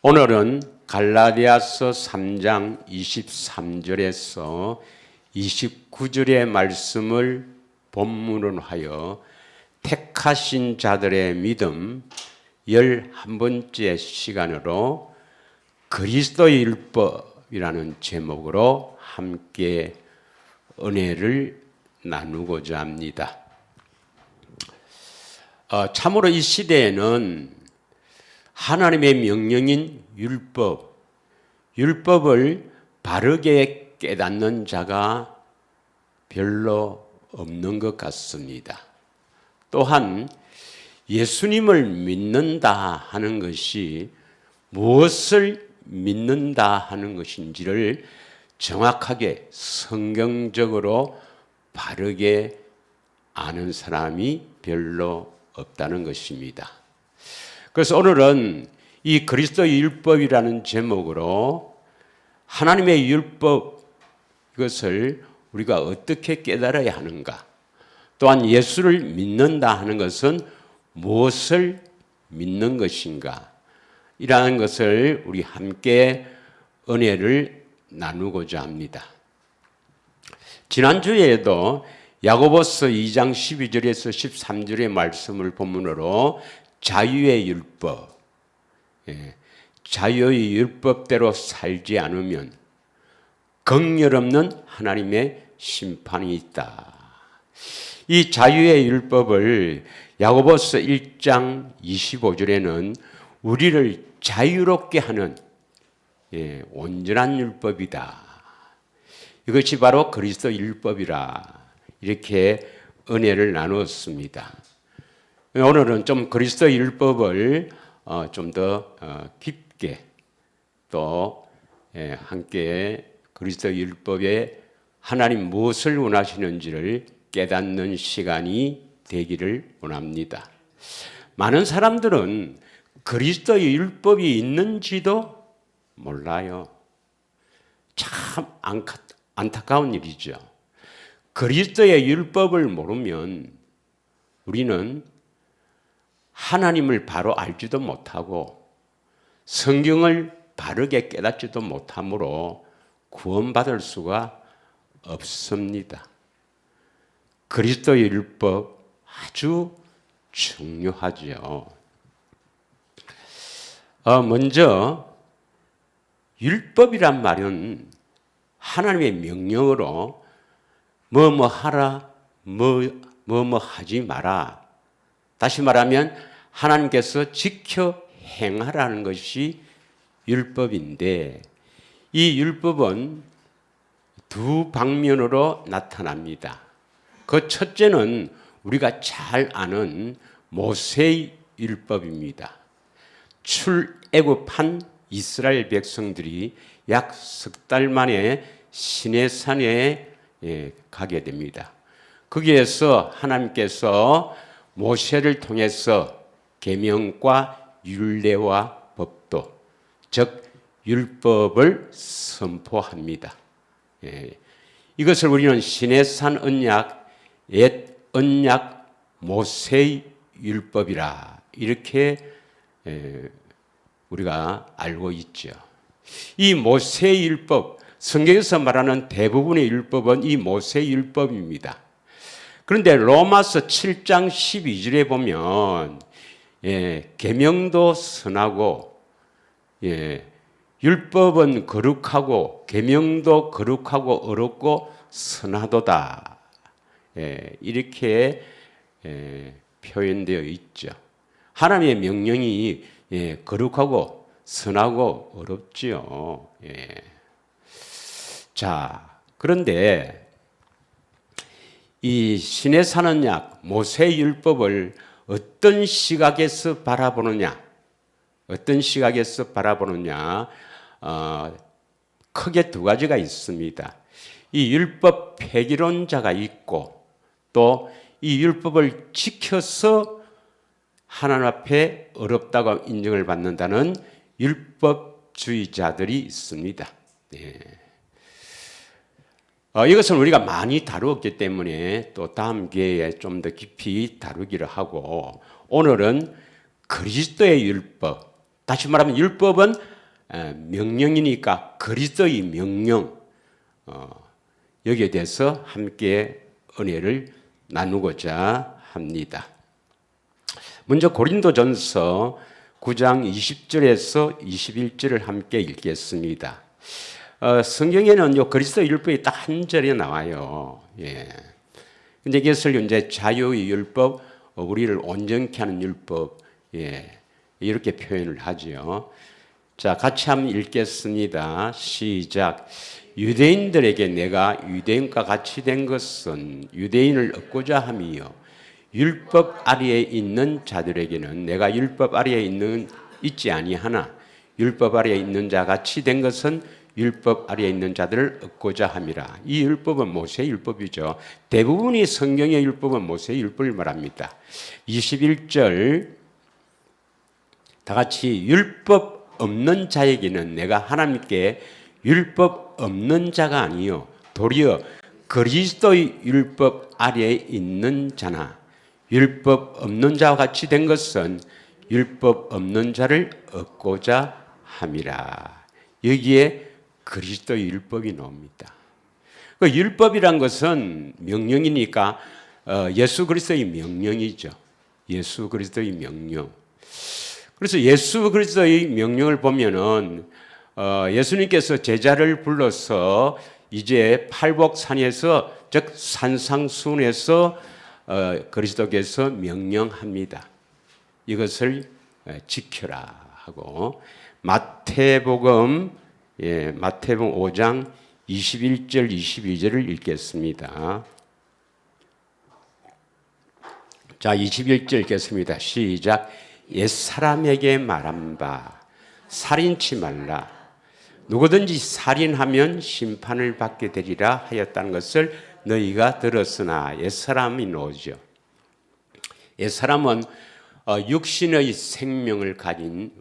오늘은 갈라디아서 3장 23절에서 29절의 말씀을 본문으로 하여 택하신 자들의 믿음 11번째 시간으로 그리스도의 율법이라는 제목으로 함께 은혜를 나누고자 합니다. 참으로 이 시대에는 하나님의 명령인 율법을 바르게 깨닫는 자가 별로 없는 것 같습니다. 또한 예수님을 믿는다 하는 것이 무엇을 믿는다 하는 것인지를 정확하게 성경적으로 바르게 아는 사람이 별로 없다는 것입니다. 그래서 오늘은 이 그리스도의 율법이라는 제목으로 하나님의 율법, 이것을 우리가 어떻게 깨달아야 하는가, 또한 예수를 믿는다 하는 것은 무엇을 믿는 것인가, 이라는 것을 우리 함께 은혜를 나누고자 합니다. 지난주에도 야고보서 2장 12절에서 13절의 말씀을 본문으로 자유의 율법, 자유의 율법대로 살지 않으면 긍휼 없는 하나님의 심판이 있다. 이 자유의 율법을 야고보서 1장 25절에는 우리를 자유롭게 하는 온전한 율법이다. 이것이 바로 그리스도 율법이라 이렇게 은혜를 나누었습니다. 오늘은 좀 그리스도 율법을 좀 더 깊게 또 함께 그리스도 율법에 하나님 무엇을 원하시는지를 깨닫는 시간이 되기를 원합니다. 많은 사람들은 그리스도의 율법이 있는지도 몰라요. 참 안타까운 일이죠. 그리스도의 율법을 모르면 우리는 하나님을 바로 알지도 못하고 성경을 바르게 깨닫지도 못하므로 구원받을 수가 없습니다. 그리스도의 율법 아주 중요하죠. 먼저 율법이란 말은 하나님의 명령으로 뭐뭐 하라, 뭐뭐 하지 마라. 다시 말하면 하나님께서 지켜 행하라는 것이 율법인데, 이 율법은 두 방면으로 나타납니다. 그 첫째는 우리가 잘 아는 모세의 율법입니다. 출애굽한 이스라엘 백성들이 약 석 달 만에 시내산에 가게 됩니다. 거기에서 하나님께서 모세를 통해서 계명과 율례와 법도, 즉 율법을 선포합니다. 이것을 우리는 시내산 언약, 옛 언약 모세의 율법이라 이렇게 우리가 알고 있죠. 이 모세의 율법, 성경에서 말하는 대부분의 율법은 이 모세의 율법입니다. 그런데 로마서 7장 12절에 보면 계명도 선하고 율법은 거룩하고 계명도 거룩하고 어렵고 선하도다, 이렇게 표현되어 있죠. 하나님의 명령이 거룩하고 선하고 어렵지요. 자, 그런데 이 신의 사는 약 모세의 율법을 어떤 시각에서 바라보느냐, 크게 두 가지가 있습니다. 이 율법 폐기론자가 있고, 또 이 율법을 지켜서 하나님 앞에 어렵다고 인정을 받는다는 율법주의자들이 있습니다. 이것은 우리가 많이 다루었기 때문에 또 다음 기회에 좀 더 깊이 다루기를 하고, 오늘은 그리스도의 율법, 다시 말하면 율법은 명령이니까 그리스도의 명령, 여기에 대해서 함께 은혜를 나누고자 합니다. 먼저 고린도전서 9장 20절에서 21절을 함께 읽겠습니다. 성경에는 그리스도 율법이 딱 한 절에 나와요. 예. 근데 이것을 이제 자유의 율법, 우리를 온전케 하는 율법, 예. 이렇게 표현을 하죠. 자, 같이 한번 읽겠습니다. 시작. 유대인들에게 내가 유대인과 같이 된 것은 유대인을 얻고자 함이요. 율법 아래에 있는 자들에게는 내가 율법 아래에 있지 아니하나 율법 아래에 있는 자 같이 된 것은 율법 아래에 있는 자들을 얻고자 함이라. 이 율법은 모세의 율법이죠. 대부분이 성경의 율법은 모세의 율법을 말합니다. 21절 다 같이 율법 없는 자에게는 내가 하나님께 율법 없는 자가 아니요 도리어 그리스도의 율법 아래에 있는 자나 율법 없는 자와 같이 된 것은 율법 없는 자를 얻고자 함이라. 여기에 그리스도의 율법이 나옵니다. 그 율법이란 것은 명령이니까 예수 그리스도의 명령이죠. 예수 그리스도의 명령. 그래서 예수 그리스도의 명령을 보면은 예수님께서 제자를 불러서 이제 팔복산에서 즉 산상수훈에서 그리스도께서 명령합니다. 이것을 지켜라 하고 마태복음 5장 21절 22절을 읽겠습니다. 자, 21절 읽겠습니다. 시작. 옛사람에게 말한 바 살인치 말라. 누구든지 살인하면 심판을 받게 되리라 하였다는 것을 너희가 들었으나 옛사람이 나오죠. 옛사람은 육신의 생명을 가진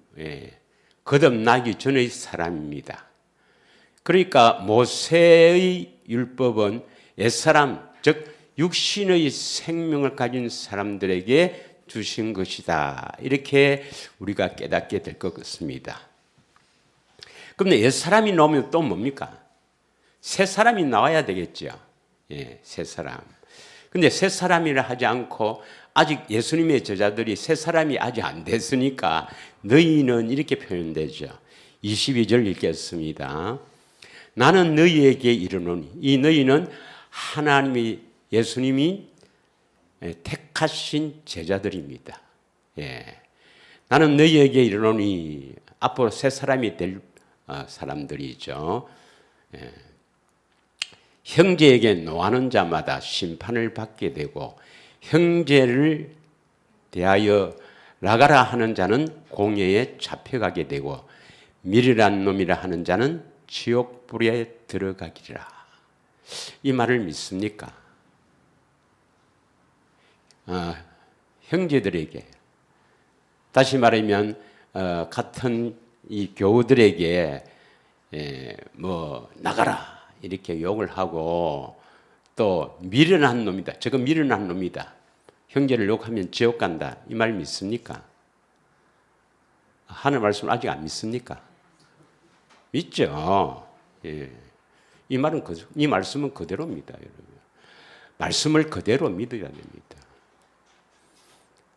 거듭나기 전의 사람입니다. 그러니까 모세의 율법은 옛사람 즉 육신의 생명을 가진 사람들에게 주신 것이다. 이렇게 우리가 깨닫게 될 것 같습니다. 그런데 옛사람이 나오면 또 뭡니까? 새 사람이 나와야 되겠죠. 예, 새 사람. 근데 새 사람이라 하지 않고 아직 예수님의 제자들이 새 사람이 아직 안 됐으니까 너희는 이렇게 표현되죠. 22절 읽겠습니다. 나는 너희에게 이르노니 이 너희는 하나님이 예수님이 택하신 제자들입니다. 예. 나는 너희에게 이르노니 앞으로 새 사람이 될 사람들이죠. 예. 형제에게 노하는 자마다 심판을 받게 되고 형제를 대하여 나가라 하는 자는 공회에 잡혀가게 되고 미련한 놈이라 하는 자는 지옥불에 들어가기리라. 이 말을 믿습니까? 형제들에게 다시 말하면 같은 이 교우들에게 나가라 이렇게 욕을 하고 또 미련한 놈이다. 저거 미련한 놈이다. 형제를 욕하면 지옥 간다. 이 말 믿습니까? 하는 말씀을 아직 안 믿습니까? 믿죠. 예. 이 말씀은 그대로입니다, 여러분. 말씀을 그대로 믿어야 됩니다.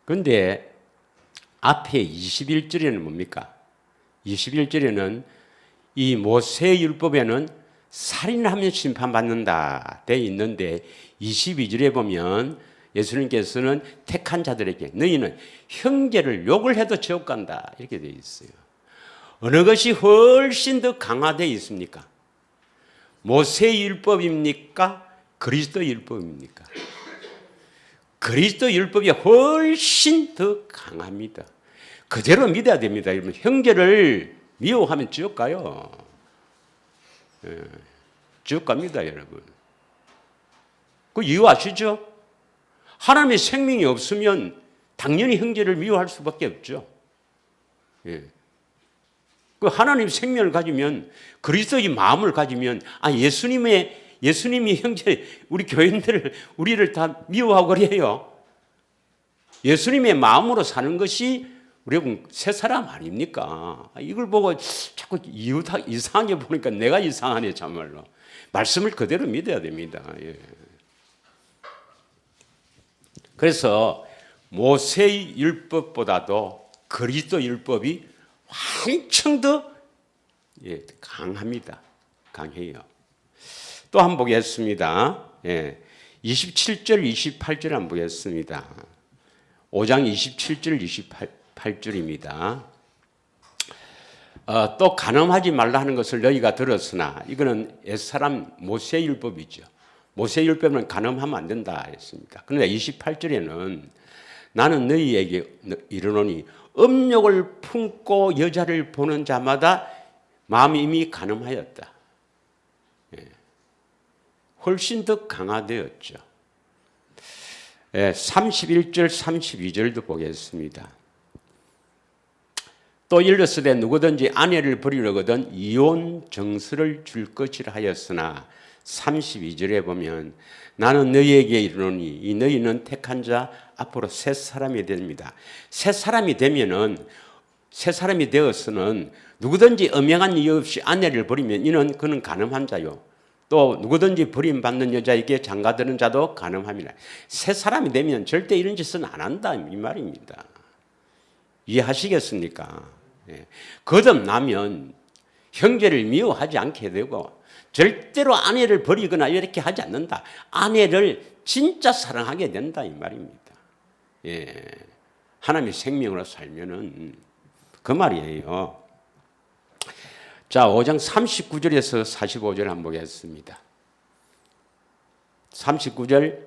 그런데 앞에 21절에는 뭡니까? 21절에는 이 모세 율법에는 살인하면 심판받는다 돼 있는데 22절에 보면 예수님께서는 택한 자들에게 너희는 형제를 욕을 해도 지옥 간다 이렇게 돼 있어요. 어느 것이 훨씬 더 강화되어 있습니까? 모세 율법입니까? 그리스도 율법입니까? 그리스도 율법이 훨씬 더 강합니다. 그대로 믿어야 됩니다. 여러분, 형제를 미워하면 지옥 가요. 지옥 갑니다, 여러분. 그 이유 아시죠? 하나님의 생명이 없으면 당연히 형제를 미워할 수밖에 없죠. 예. 그 하나님의 생명을 가지면 그리스도의 마음을 가지면 예수님이 형제 우리 교인들을 우리를 다 미워하고 그래요. 예수님의 마음으로 사는 것이 우리는 새 사람 아닙니까? 이걸 보고 자꾸 이상하게 보니까 내가 이상하네 참말로. 말씀을 그대로 믿어야 됩니다. 예. 그래서 모세의 율법보다도 그리스도 율법이 한층 더 강합니다. 강해요. 또 한번 보겠습니다. 27절, 28절 한번 보겠습니다. 5장 27절, 28절입니다. 또 간음하지 말라 하는 것을 너희가 들었으나 이거는 옛사람 모세율법이죠. 모세율법은 간음하면 안 된다 했습니다. 그런데 28절에는 나는 너희에게 이르노니 음욕을 품고 여자를 보는 자마다 마음이 이미 간음하였다. 훨씬 더 강화되었죠. 31절, 32절도 보겠습니다. 또 일렀으되 누구든지 아내를 버리려거든 이혼 정서를 줄 것이라 하였으나 32절에 보면 나는 너희에게 이르노니 이 너희는 택한 자 앞으로 새 사람이 됩니다. 새 사람이 되면은 새 사람이 되어서는 누구든지 엄명한 이유 없이 아내를 버리면 이는 그는 간음한 자요. 또 누구든지 버림받는 여자에게 장가드는 자도 간음합니다. 새 사람이 되면 절대 이런 짓은 안 한다 이 말입니다. 이해하시겠습니까? 거듭나면 형제를 미워하지 않게 되고 절대로 아내를 버리거나 이렇게 하지 않는다. 아내를 진짜 사랑하게 된다 이 말입니다. 하나님의 생명으로 살면은 그 말이에요. 자, 5장 39절에서 45절 한번 보겠습니다. 39절에서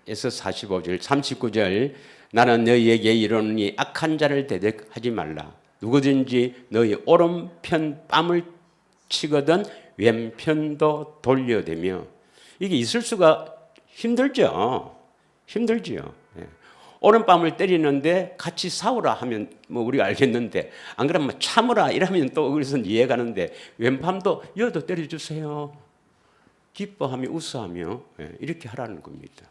45절, 39절 나는 너희에게 이르노니 악한 자를 대적하지 말라. 누구든지 너희 오른편 뺨을 치거든 왼편도 돌려대며 이게 있을 수가 힘들죠. 힘들지요. 오른뺨을 때리는데 같이 싸우라 하면 뭐 우리가 알겠는데 안 그러면 참으라 이러면 또 그래서 이해가 가는데 왼밤도 여도 때려주세요. 기뻐하며 웃어하며 이렇게 하라는 겁니다.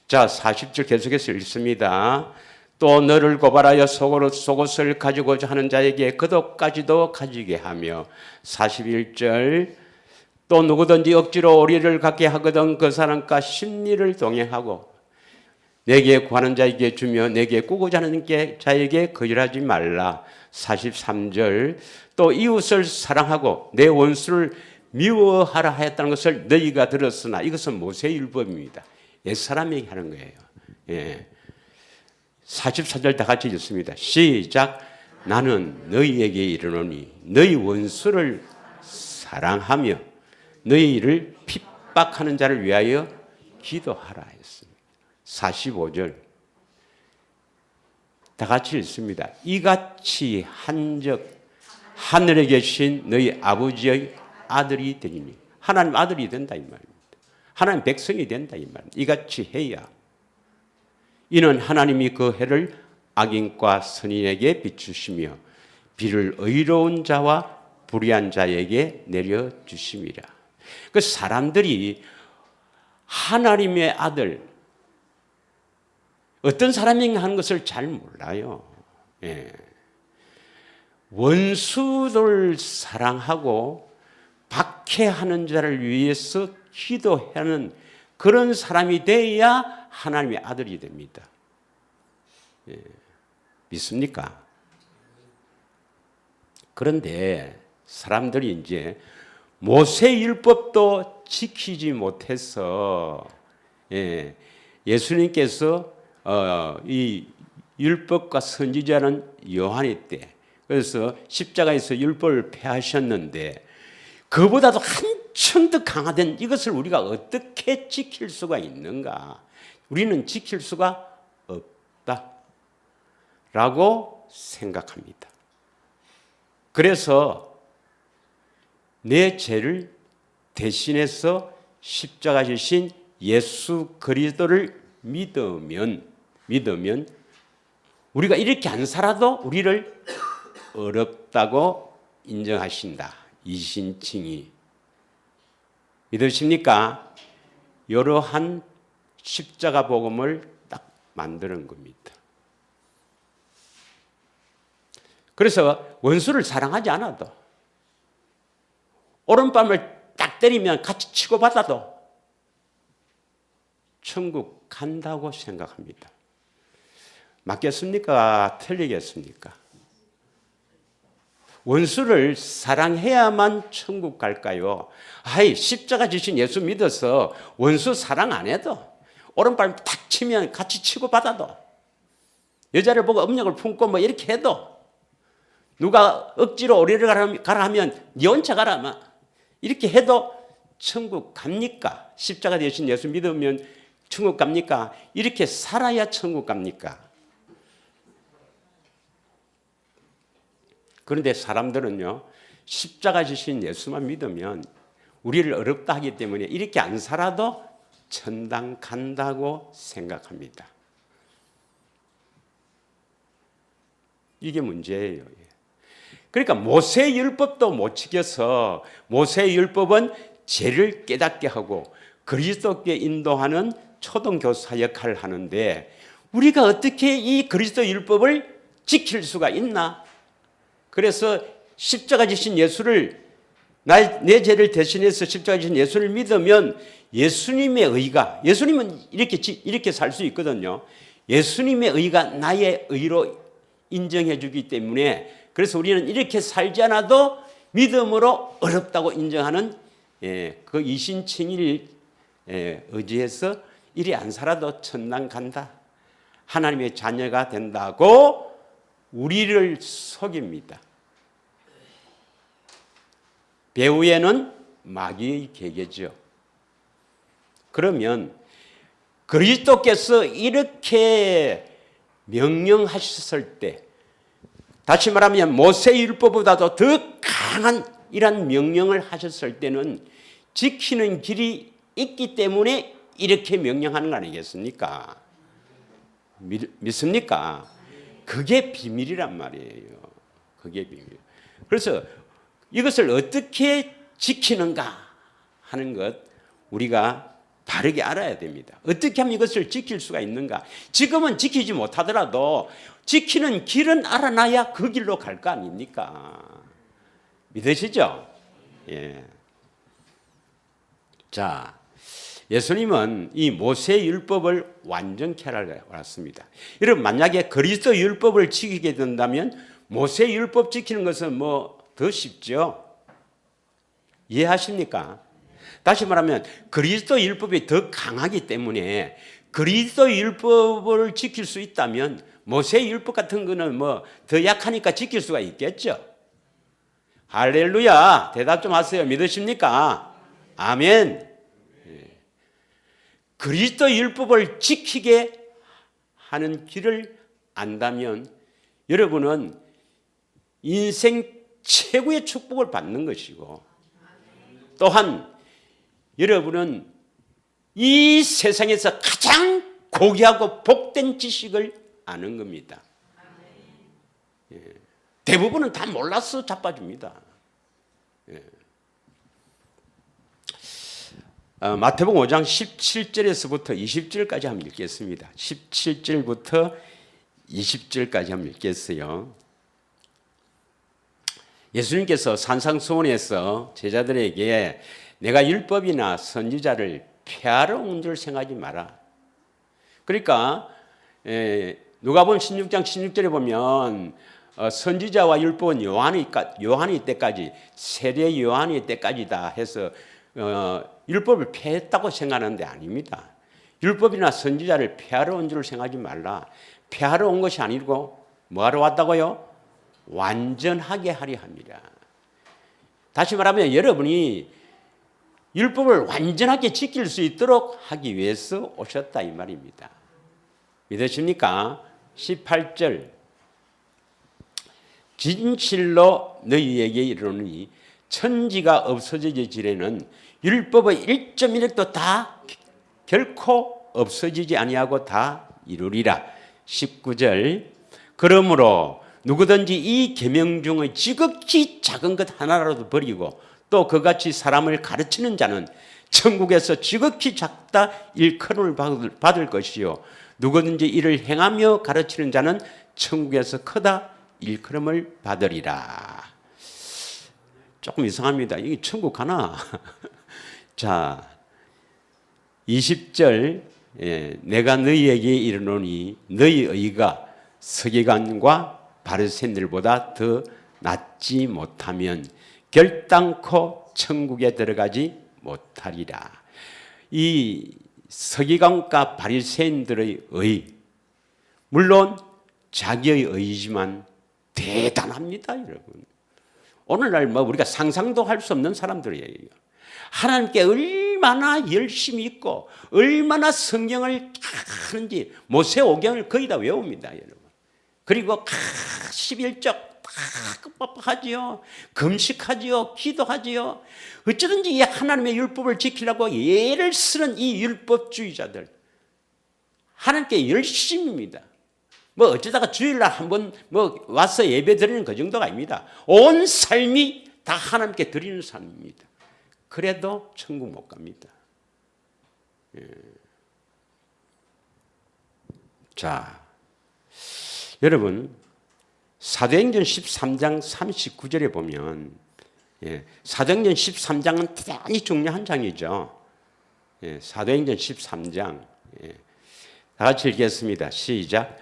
자 40절 계속해서 읽습니다. 또 너를 고발하여 속옷을 가지고자 하는 자에게 겉옷까지도 가지게 하며 41절 또 누구든지 억지로 오리를 갖게 하거든 그 사람과 심리를 동행하고 내게 구하는 자에게 주며 내게 꾸고자 하는 자에게 거절하지 말라. 43절 또 이웃을 사랑하고 내 원수를 미워하라 하였다는 것을 너희가 들었으나 이것은 모세율법입니다. 옛사람에게 하는 거예요. 44절 다 같이 읽습니다. 시작. 나는 너희에게 이르노니 너희 원수를 사랑하며 너희를 핍박하는 자를 위하여 기도하라 했습니다. 45절 다 같이 읽습니다. 이같이 한적 하늘에 계신 너희 아버지의 아들이 되리니 하나님 아들이 된다 이 말입니다. 하나님 백성이 된다 이 말입니다. 이같이 해야 이는 하나님이 그 해를 악인과 선인에게 비추시며 비를 의로운 자와 불의한 자에게 내려주심이라. 그 사람들이 하나님의 아들 어떤 사람인가 하는 것을 잘 몰라요. 원수를 사랑하고 박해하는 자를 위해서 기도하는 그런 사람이 되어야 하나님의 아들이 됩니다. 믿습니까? 그런데 사람들이 이제 모세율법도 지키지 못해서 예수님께서 이 율법과 선지자는 요한이 때 그래서 십자가에서 율법을 폐하셨는데 그보다도 한층 더 강화된 이것을 우리가 어떻게 지킬 수가 있는가? 우리는 지킬 수가 없다라고 생각합니다. 그래서 내 죄를 대신해서 십자가 지신 예수 그리스도를 믿으면 우리가 이렇게 안 살아도 우리를 어렵다고 인정하신다. 이신칭이. 믿으십니까? 이러한 십자가 복음을 만드는 겁니다. 그래서 원수를 사랑하지 않아도 오른밤을 딱 때리면 같이 치고받아도 천국 간다고 생각합니다. 맞겠습니까? 틀리겠습니까? 원수를 사랑해야만 천국 갈까요? 아이, 십자가 지신 예수 믿어서 원수 사랑 안 해도 오른발 탁 치면 같이 치고받아도 여자를 보고 업력을 품고 뭐 이렇게 해도 누가 억지로 오리를 가라 하면 니 혼자 가라 막 이렇게 해도 천국 갑니까? 십자가 되신 예수 믿으면 천국 갑니까? 이렇게 살아야 천국 갑니까? 그런데 사람들은요, 십자가 지신 예수만 믿으면 우리를 어렵다 하기 때문에 이렇게 안 살아도 천당 간다고 생각합니다. 이게 문제예요. 그러니까 모세의 율법도 못 지켜서 모세의 율법은 죄를 깨닫게 하고 그리스도께 인도하는 초등교사 역할을 하는데 우리가 어떻게 이 그리스도 율법을 지킬 수가 있나? 그래서 십자가 지신 예수를 내 죄를 대신해서 십자가 지신 예수를 믿으면 예수님의 의가 예수님은 이렇게 살 수 있거든요. 예수님의 의가 나의 의로 인정해 주기 때문에 그래서 우리는 이렇게 살지 않아도 믿음으로 어렵다고 인정하는 그 이신칭의를 의지해서 이리 안 살아도 천당 간다. 하나님의 자녀가 된다고 우리를 속입니다. 배후에는 마귀의 계계죠. 그러면 그리스도께서 이렇게 명령하셨을 때 다시 말하면 모세의 율법보다도 더 강한 이런 명령을 하셨을 때는 지키는 길이 있기 때문에 이렇게 명령하는 거 아니겠습니까? 믿습니까? 그게 비밀이란 말이에요. 그게 비밀. 그래서 이것을 어떻게 지키는가 하는 것 우리가 바르게 알아야 됩니다. 어떻게 하면 이것을 지킬 수가 있는가? 지금은 지키지 못하더라도 지키는 길은 알아놔야 그 길로 갈 거 아닙니까? 믿으시죠? 예. 자, 예수님은 이 모세의 율법을 완전케 하러 왔습니다. 여러분 만약에 그리스도 율법을 지키게 된다면 모세의 율법 지키는 것은 뭐 더 쉽죠? 이해하십니까? 다시 말하면 그리스도 율법이 더 강하기 때문에 그리스도 율법을 지킬 수 있다면 모세의 율법 같은 거는 뭐 더 약하니까 지킬 수가 있겠죠. 할렐루야. 대답 좀 하세요. 믿으십니까? 아멘. 그리스도 율법을 지키게 하는 길을 안다면 여러분은 인생 최고의 축복을 받는 것이고 또한 여러분은 이 세상에서 가장 고귀하고 복된 지식을 아는 겁니다. 대부분은 다 몰라서 자빠집니다. 마태복음 5장 17절에서부터 20절까지 한번 읽겠습니다. 17절부터 20절까지 한번 읽겠어요. 예수님께서 산상수훈에서 제자들에게 내가 율법이나 선지자를 폐하러 온 줄 생각하지 마라. 그러니까 누가복음 16장 16절에 보면 선지자와 율법은 요한이 때까지 세례 요한이 때까지다 해서 율법을 폐했다고 생각하는데 아닙니다. 율법이나 선지자를 폐하러 온 줄 생각하지 말라. 폐하러 온 것이 아니고 뭐하러 왔다고요? 완전하게 하려 합니다. 다시 말하면 여러분이 율법을 완전하게 지킬 수 있도록 하기 위해서 오셨다 이 말입니다. 믿으십니까? 18절 진실로 너희에게 이르노니 천지가 없어지기 전에는 율법의 1.1획도 다 결코 없어지지 아니하고 다 이루리라. 19절 그러므로 누구든지 이 계명 중의 지극히 작은 것 하나라도 버리고 또 그같이 사람을 가르치는 자는 천국에서 지극히 작다 일컬음을 받을 것이요 누구든지 이를 행하며 가르치는 자는 천국에서 크다 일컬음을 받으리라. 조금 이상합니다. 이게 천국 가나? 자, 20절 내가 너희에게 이르노니 너희 의가 서기관과 바리새인들보다 더 낫지 못하면 결단코 천국에 들어가지 못하리라. 이 서기관과 바리새인들의 의, 물론 자기의 의지만 대단합니다, 여러분. 오늘날 우리가 상상도 할 수 없는 사람들이에요. 하나님께 얼마나 열심히 있고 얼마나 성경을 하는지 모세오경을 거의 다 외웁니다, 여러분. 그리고 11적 하지요, 금식하지요, 기도하지요. 어쩌든지 이 하나님의 율법을 지키려고 애를 쓰는 이 율법주의자들, 하나님께 열심입니다. 어쩌다가 주일날 한번 와서 예배 드리는 그 정도가 아닙니다. 온 삶이 다 하나님께 드리는 삶입니다. 그래도 천국 못 갑니다. 자, 여러분 사도행전 13장 39절에 보면 사도행전 13장은 대단히 중요한 장이죠. 사도행전 13장 다 같이 읽겠습니다. 시작.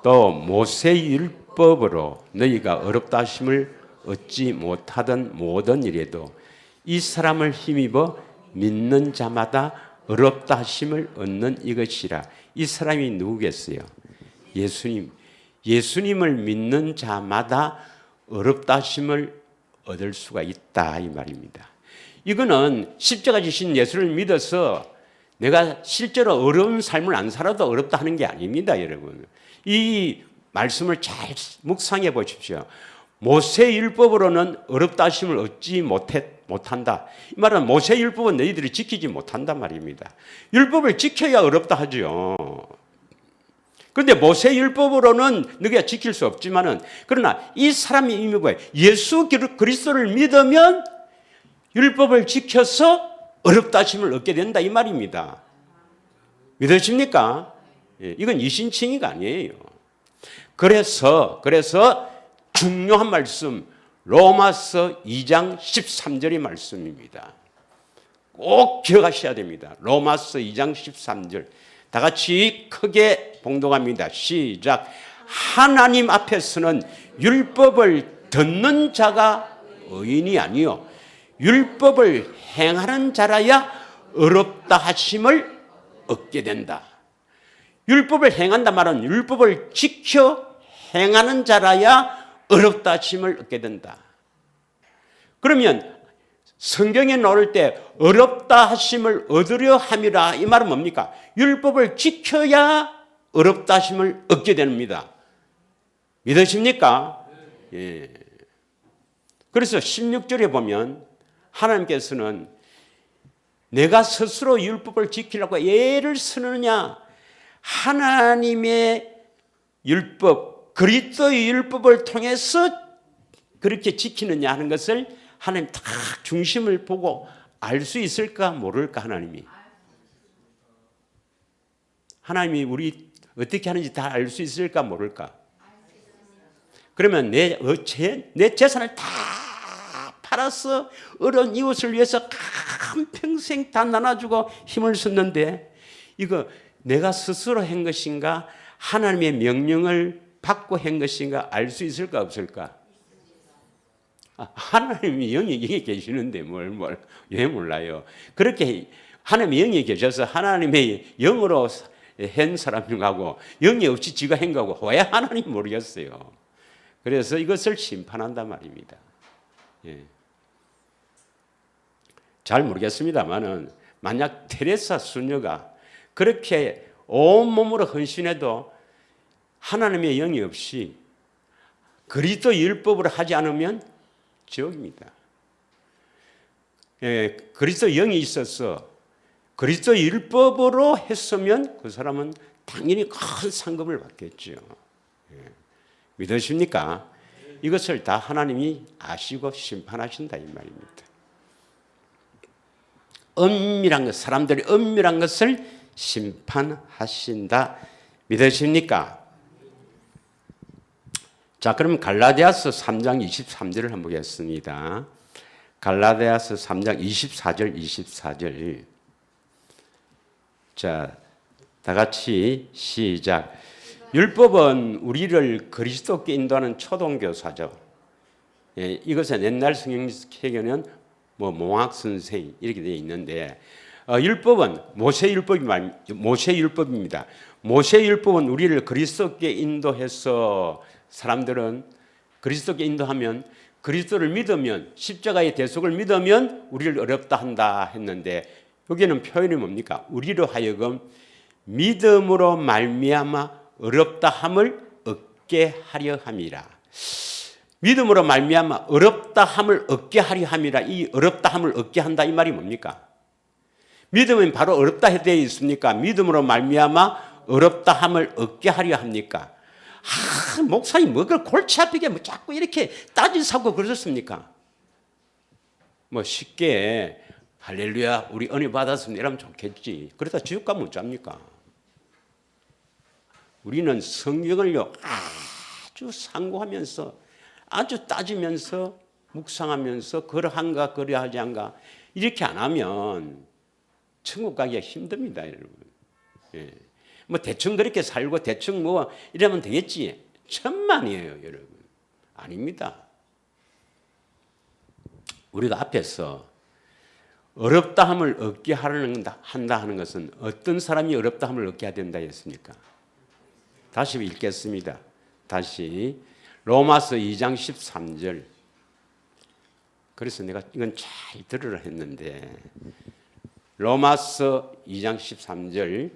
또 모세의 율법으로 너희가 어렵다 하심을 얻지 못하던 모든 일에도 이 사람을 힘입어 믿는 자마다 어렵다 하심을 얻는 이것이라. 이 사람이 누구겠어요? 예수님을 믿는 자마다 어렵다 하심을 얻을 수가 있다, 이 말입니다. 이거는 십자가 지신 예수를 믿어서 내가 실제로 어려운 삶을 안 살아도 어렵다 하는 게 아닙니다, 여러분. 이 말씀을 잘 묵상해 보십시오. 모세 율법으로는 어렵다 하심을 얻지 못한다. 이 말은 모세 율법은 너희들이 지키지 못한단 말입니다. 율법을 지켜야 어렵다 하죠. 그런데 모세 율법으로는 너희가 지킬 수 없지만은, 그러나 이 사람이 이미 뭐예요? 예수 그리스도를 믿으면 율법을 지켜서 어렵다 하심을 얻게 된다, 이 말입니다. 믿으십니까? 이건 이신칭의가 아니에요. 그래서 중요한 말씀, 로마서 2장 13절의 말씀입니다. 꼭 기억하셔야 됩니다. 로마서 2장 13절. 다 같이 크게 봉독합니다. 시작. 하나님 앞에서는 율법을 듣는 자가 의인이 아니요 율법을 행하는 자라야 어렵다 하심을 얻게 된다. 율법을 행한다 말은 율법을 지켜 행하는 자라야 어렵다 하심을 얻게 된다. 그러면 성경에 나올 때 어렵다 하심을 얻으려 함이라, 이 말은 뭡니까? 율법을 지켜야 어렵다 하심을 얻게 됩니다. 믿으십니까? 예. 그래서 16절에 보면 하나님께서는 내가 스스로 율법을 지키려고 애를 쓰느냐, 하나님의 율법, 그리스도의 율법을 통해서 그렇게 지키느냐 하는 것을 하나님 다 중심을 보고 알 수 있을까 모를까? 하나님이 우리 어떻게 하는지 다 알 수 있을까 모를까? 그러면 내 재산을 다 팔아서 어려운 이웃을 위해서 한평생 다 나눠주고 힘을 썼는데 이거 내가 스스로 한 것인가 하나님의 명령을 받고 한 것인가 알 수 있을까 없을까? 하나님이 영이 계시는데 왜 몰라요? 그렇게 하나님이 영이 계셔서 하나님의 영으로 한 사람하고 영이 없이 지가 한 거고 왜 하나님 모르겠어요. 그래서 이것을 심판한단 말입니다. 예. 잘 모르겠습니다만은 만약 테레사 수녀가 그렇게 온몸으로 헌신해도 하나님의 영이 없이 그리스도 율법으로 하지 않으면 지옥입니다. 예, 그리스도 영이 있어서 그리스도 율법으로 했으면 그 사람은 당연히 큰 상급을 받겠죠. 예. 믿으십니까? 이것을 다 하나님이 아시고 심판하신다 이 말입니다. 엄밀한 것, 사람들이 엄밀한 것을 심판하신다. 믿으십니까? 자, 그럼 갈라디아서 3장 23절을 한번 보겠습니다. 갈라디아서 3장 24절. 자, 다 같이 시작. 율법은 우리를 그리스도께 인도하는 초등교사죠. 예, 이것은 옛날 성경에는 몽학 선생 이렇게 되어 있는데, 율법은 모세율법입니다. 모세율법은 우리를 그리스도께 인도해서 사람들은 그리스도께 인도하면 그리스도를 믿으면 십자가의 대속을 믿으면 우리를 어렵다 한다 했는데, 여기는 표현이 뭡니까? 우리로 하여금 믿음으로 말미암아 어렵다 함을 얻게 하려 함이라. 믿음으로 말미암아 어렵다 함을 얻게 하려 함이라. 이 어렵다 함을 얻게 한다 이 말이 뭡니까? 믿음은 바로 어렵다 되어 있습니까? 믿음으로 말미암아 어렵다 함을 얻게 하려 합니까? 목사님 그걸 골치 아프게 자꾸 이렇게 따지사고 그러셨습니까? 쉽게 할렐루야 우리 은혜 받았습니다 이러면 좋겠지. 그러다 지옥 가면 어쩝니까? 우리는 성경을요 아주 상고하면서 아주 따지면서 묵상하면서 그러한가 그러하지 않가 이렇게 안 하면 천국 가기가 힘듭니다, 여러분. 예. 대충 그렇게 살고 대충 이러면 되겠지. 천만이에요, 여러분. 아닙니다. 우리가 앞에서 어렵다함을 얻게 한다 하는 것은 어떤 사람이 어렵다함을 얻게 해야 된다 했습니까? 다시 읽겠습니다. 다시 로마서 2장 13절. 그래서 내가 이건 잘 들으라 했는데 로마서 2장 13절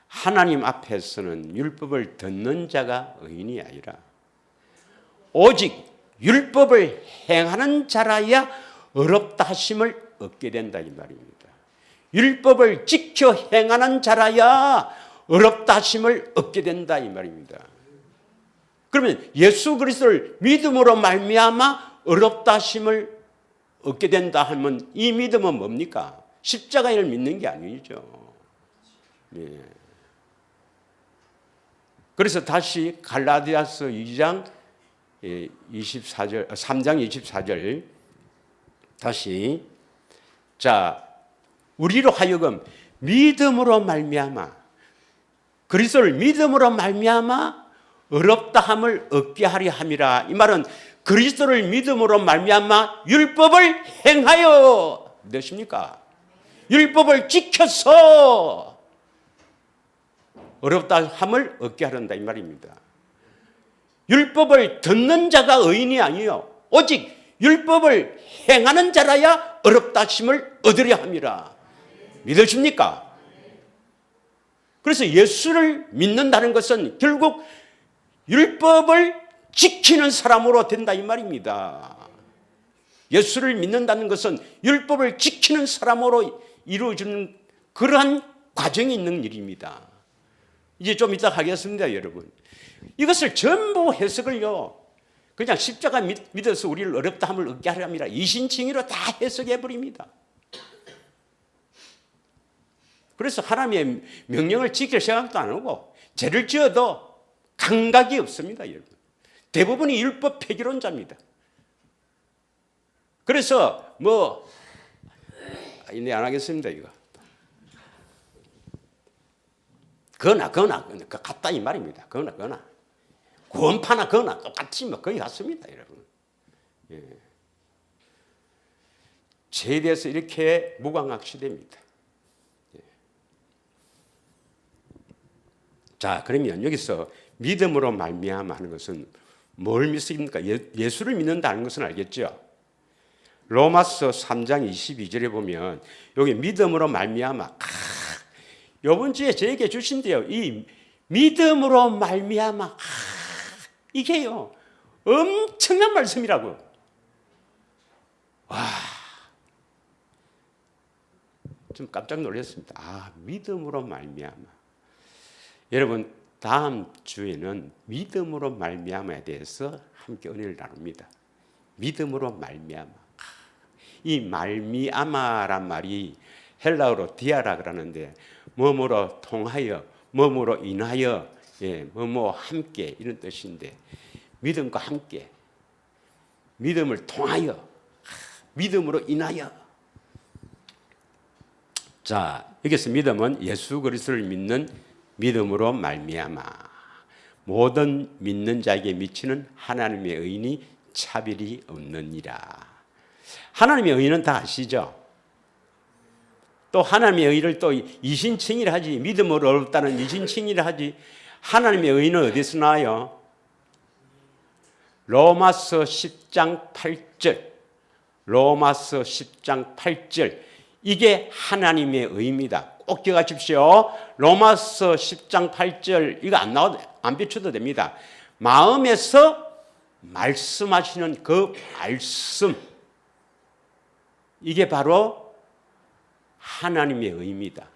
하나님 앞에서는 율법을 듣는 자가 의인이 아니라 오직 율법을 행하는 자라야 어렵다 하심을 얻게 된다 이 말입니다. 율법을 지켜 행하는 자라야 어렵다 하심을 얻게 된다 이 말입니다. 그러면 예수 그리스도를 믿음으로 말미암아 어렵다 하심을 얻게 된다 하면 이 믿음은 뭡니까? 십자가를 믿는 게 아니죠. 네. 그래서 다시 갈라디아서 2장 24절, 3장 24절 다시 자 우리로 하여금 믿음으로 말미암아 그리스도를 믿음으로 말미암아 어렵다함을 얻게 하려 함이라. 이 말은 그리스도를 믿음으로 말미암아 율법을 행하여 몇입니까? 율법을 지켜서 어렵다함을 얻게 하란다 이 말입니다. 율법을 듣는 자가 의인이 아니요 오직 율법을 행하는 자라야 어렵다 하심을 얻으려 함이라. 믿으십니까? 그래서 예수를 믿는다는 것은 결국 율법을 지키는 사람으로 된다 이 말입니다. 예수를 믿는다는 것은 율법을 지키는 사람으로 이루어지는 그러한 과정이 있는 일입니다. 이제 좀 이따 하겠습니다, 여러분. 이것을 전부 해석을요, 그냥 십자가 믿어서 우리를 어렵다 함을 얻게 하려 합니다. 이신칭의로 다 해석해 버립니다. 그래서 하나님의 명령을 지킬 생각도 안 하고 죄를 지어도 감각이 없습니다, 여러분. 대부분이 율법 폐기론자입니다. 그래서 이제 안 하겠습니다, 이거. 거나 같다 이 말입니다. 거나 구원파나 거나 똑같이 거의 같습니다, 여러분. 예. 죄에 대해서 이렇게 무감각시됩니다. 예. 자, 그러면 여기서 믿음으로 말미암아 하는 것은 뭘 믿습니까? 예수를 믿는다는 것은 알겠죠? 로마서 3장 22절에 보면 여기 믿음으로 말미암아 이번 주에 저에게 주신대요. 이 믿음으로 말미암아 이게요 엄청난 말씀이라고. 와, 좀 깜짝 놀랐습니다. 믿음으로 말미암아. 여러분 다음 주에는 믿음으로 말미암아에 대해서 함께 은혜를 나눕니다. 믿음으로 말미암아. 이 말미암아란 말이 헬라어로 디아라 그러는데 뭐뭐로 통하여 뭐뭐로 인하여 예, 뭐뭐 함께 이런 뜻인데 믿음과 함께, 믿음을 통하여, 믿음으로 인하여. 자, 여기서 믿음은 예수 그리스도를 믿는 믿음으로 말미암아 모든 믿는 자에게 미치는 하나님의 의인이 차별이 없느니라. 하나님의 의인은 다 아시죠? 또 하나님의 의를 또 이신칭이라 하지, 믿음으로 어렵다는 이신칭이라 하지. 하나님의 의는 어디서 나와요? 로마서 10장 8절. 로마서 10장 8절. 이게 하나님의 의입니다. 꼭 기억하십시오. 로마서 10장 8절 이거 안 비춰도 됩니다. 마음에서 말씀하시는 그 말씀, 이게 바로 하나님의 의입니다.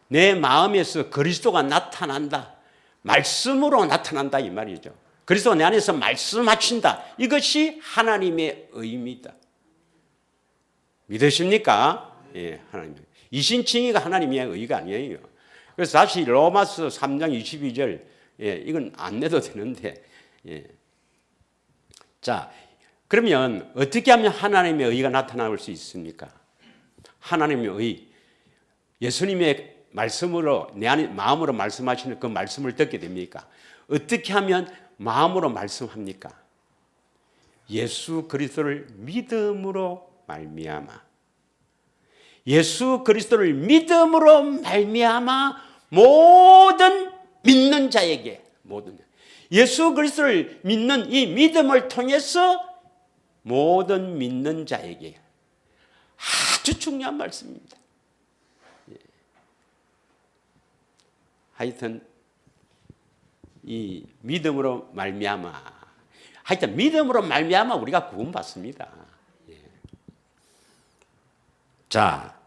내 마음에서 그리스도가 나타난다. 말씀으로 나타난다 이 말이죠. 그리스도가 내 안에서 말씀하신다. 이것이 하나님의 의입니다. 믿으십니까? 예, 하나님. 이신칭의가 하나님의 의가 아니에요. 그래서 다시 로마서 3장 22절, 예, 이건 안 내도 되는데, 예. 자, 그러면 어떻게 하면 하나님의 의가 나타날 수 있습니까? 하나님의 의, 예수님의 말씀으로 내 안에 마음으로 말씀하시는 그 말씀을 듣게 됩니까? 어떻게 하면 마음으로 말씀합니까? 예수 그리스도를 믿음으로 말미암아, 예수 그리스도를 믿음으로 말미암아 모든 믿는 자에게, 예수 그리스도를 믿는 이 믿음을 통해서 모든 믿는 자에게, 아주 중요한 말씀입니다. 하여튼 이 믿음으로 말미암아, 하여튼 믿음으로 말미암아 우리가 구원받습니다. 자,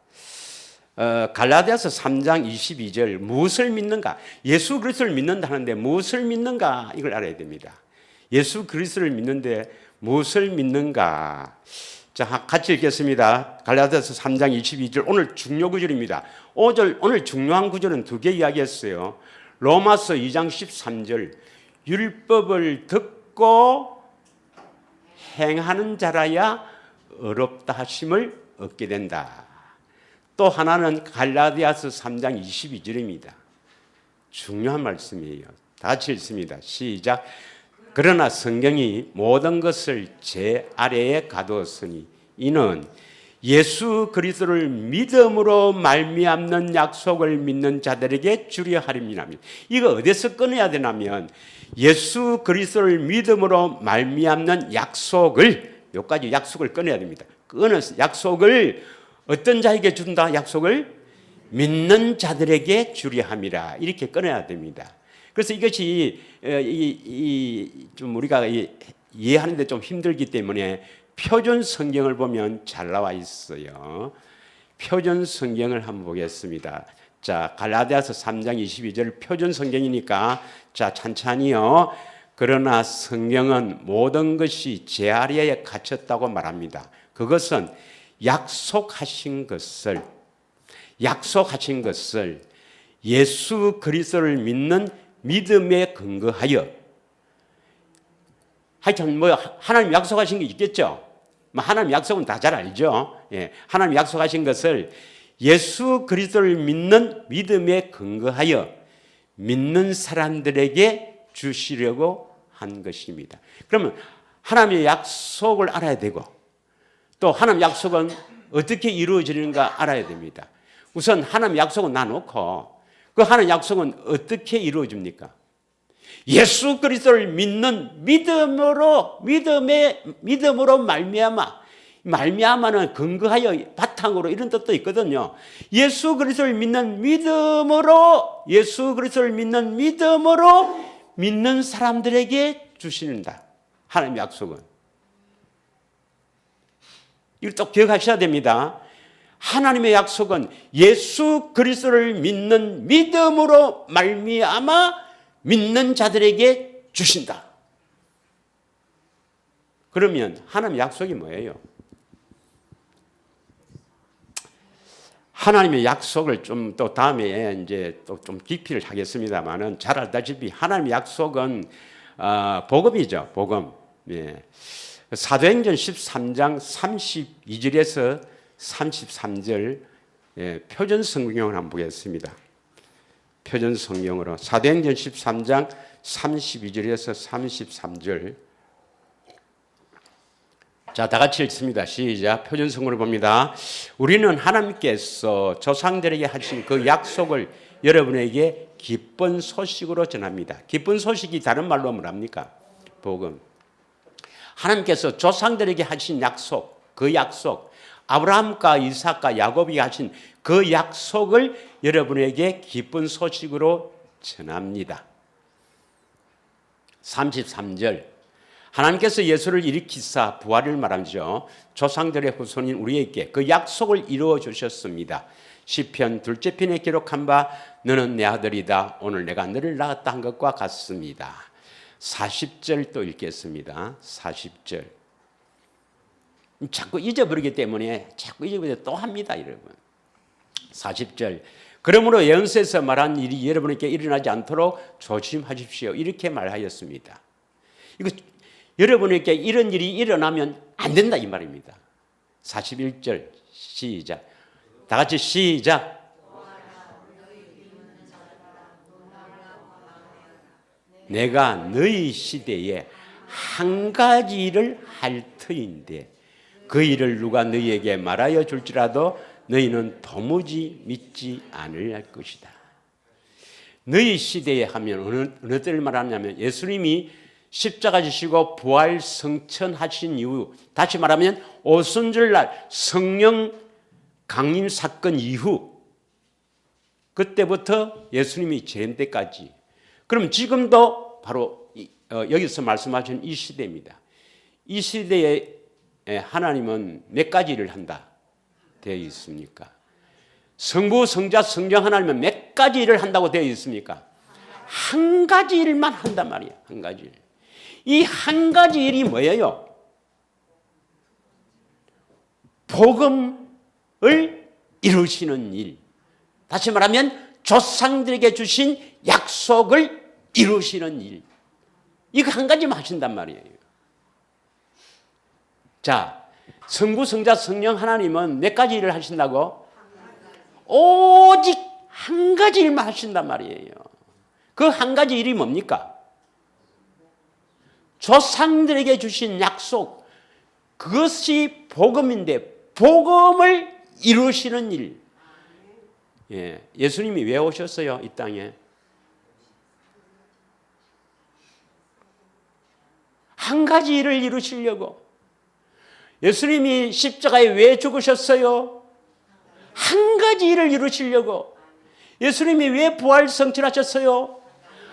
갈라디아서 3장 22절, 무엇을 믿는가? 예수 그리스도를 믿는다는데 무엇을 믿는가? 이걸 알아야 됩니다. 예수 그리스도를 믿는데 무엇을 믿는가? 자, 같이 읽겠습니다. 갈라디아서 3장 22절, 오늘 중요 구절입니다. 오늘 중요한 구절은 두 개 이야기했어요. 로마서 2장 13절, 율법을 듣고 행하는 자라야 의롭다 하심을 얻게 된다. 또 하나는 갈라디아서 3장 22절입니다. 중요한 말씀이에요. 다 같이 읽습니다. 시작. 그러나 성경이 모든 것을 제 아래에 가두었으니 이는 예수 그리스도를 믿음으로 말미암는 약속을 믿는 자들에게 주려 함이라. 이거 어디서 끊어야 되냐면 예수 그리스도를 믿음으로 말미암는 약속을, 여기까지 약속을 끊어야 됩니다. 끊어서 약속을 어떤 자에게 준다? 약속을 믿는 자들에게 주려 함이라. 이렇게 끊어야 됩니다. 그래서 이것이 좀 우리가 이해하는데 좀 힘들기 때문에 표준 성경을 보면 잘 나와 있어요. 표준 성경을 한번 보겠습니다. 자, 갈라디아서 3장 22절 표준 성경이니까 자, 찬찬히요. 그러나 성경은 모든 것이 제 아래에 갇혔다고 말합니다. 그것은 약속하신 것을 예수 그리스도를 믿는 믿음에 근거하여, 하여튼 뭐 하나님 약속하신 게 있겠죠. 하나님 약속은 다 잘 알죠. 예, 하나님 약속하신 것을 예수 그리스도를 믿는 믿음에 근거하여 믿는 사람들에게 주시려고 한 것입니다. 그러면 하나님의 약속을 알아야 되고 또 하나님 약속은 어떻게 이루어지는가 알아야 됩니다. 우선 하나님 약속은 놔놓고 그 하나님 약속은 어떻게 이루어집니까? 예수 그리스도를 믿는 믿음으로 말미암아는 근거하여 바탕으로 이런 뜻도 있거든요. 예수 그리스도를 믿는 믿음으로 믿는 사람들에게 주시는다. 하나님 약속은. 이걸 또 기억하셔야 됩니다. 하나님의 약속은 예수 그리스도를 믿는 믿음으로 말미암아 믿는 자들에게 주신다. 그러면 하나님 약속이 뭐예요? 하나님의 약속을 좀 또 다음에 이제 또 좀 깊이를 하겠습니다만은 잘 알다시피 하나님의 약속은 복음이죠. 복음. 예. 사도행전 13장 32절에서 33절 표준 성경을 한번 보겠습니다. 표준 성경으로 사도행전 13장 32절에서 33절. 자, 다 같이 읽습니다. 시작. 표준 성경을 봅니다. 우리는 하나님께서 조상들에게 하신 그 약속을 여러분에게 기쁜 소식으로 전합니다. 기쁜 소식이 다른 말로 뭐랍니까? 복음. 하나님께서 조상들에게 하신 약속, 그 약속, 아브라함과 이삭과 야곱이 하신 그 약속을 여러분에게 기쁜 소식으로 전합니다. 33절. 하나님께서 예수를 일으키사 부활을 말하죠. 조상들의 후손인 우리에게 그 약속을 이루어 주셨습니다. 시편 둘째 편에 기록한 바 너는 내 아들이다. 오늘 내가 너를 낳았다 한 것과 같습니다. 40절 또 읽겠습니다. 40절. 자꾸 잊어버리기 때문에 자꾸 잊어버리게 또 합니다, 여러분. 40절. 그러므로 예언서에서 말한 일이 여러분에게 일어나지 않도록 조심하십시오. 이렇게 말하였습니다. 이거 여러분에게 이런 일이 일어나면 안 된다 이 말입니다. 41절 시작. 다 같이 시작. 내가 너희 시대에 한 가지 일을 할 터인데 그 일을 누가 너희에게 말하여 줄지라도 너희는 도무지 믿지 않을 것이다. 너희 시대에 하면 어느 때를 말하냐면 예수님이 십자가 지시고 부활 성천하신 이후, 다시 말하면 오순절날 성령 강림 사건 이후, 그때부터 예수님이 재림 때까지. 그럼 지금도 바로 여기서 말씀하신 이 시대입니다. 이 시대에 하나님은 몇 가지 일을 한다 되어 있습니까? 성부, 성자, 성령 하나님은 몇 가지 일을 한다고 되어 있습니까? 한 가지 일만 한단 말이에요. 한 가지 일. 이 한 가지 일이 뭐예요? 복음을 이루시는 일. 다시 말하면 조상들에게 주신 약속을 이루시는 일. 이거 한 가지만 하신단 말이에요. 자, 성부, 성자, 성령 하나님은 몇 가지 일을 하신다고? 오직 한 가지 일만 하신단 말이에요. 그 한 가지 일이 뭡니까? 조상들에게 주신 약속, 그것이 복음인데 복음을 이루시는 일. 예수님이 왜 오셨어요? 이 땅에. 한 가지 일을 이루시려고. 예수님이 십자가에 왜 죽으셨어요? 한 가지 일을 이루시려고. 예수님이 왜 부활 성천하셨어요?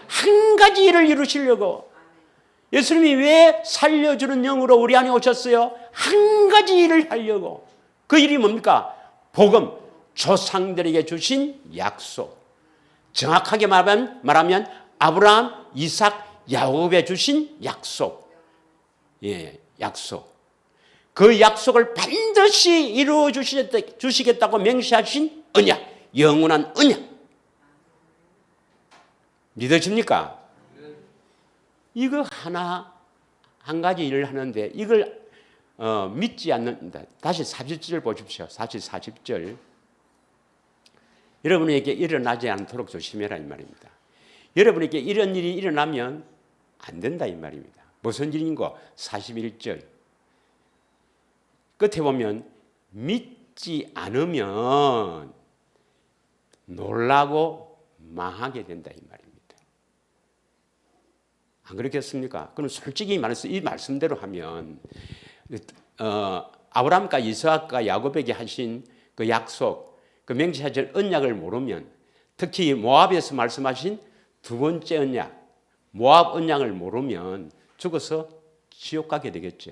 한 가지 일을 이루시려고. 예수님이 왜 살려주는 영으로 우리 안에 오셨어요? 한 가지 일을 하려고. 그 일이 뭡니까? 복음, 조상들에게 주신 약속. 정확하게 말하면 아브라함, 이삭, 야곱에 주신 약속. 약속. 그 약속을 반드시 이루어 주시겠다고 맹세하신 언약, 영원한 언약. 믿어집니까? 이거 한 가지 일을 하는데 이걸 믿지 않는다. 다시 40절 보십시오. 다시 40절. 여러분에게 일어나지 않도록 조심해라 이 말입니다. 여러분에게 이런 일이 일어나면 안 된다 이 말입니다. 무슨 일인고? 41절. 끝에 보면 믿지 않으면 놀라고 망하게 된다 이 말입니다. 안 그렇겠습니까? 그럼 솔직히 말해서 이 말씀대로 하면 아브라함과 이삭과 야곱에게 하신 그 약속, 그 맹세하신 언약을 모르면, 특히 모압에서 말씀하신 두 번째 언약, 모압 언약을 모르면 죽어서 지옥 가게 되겠죠.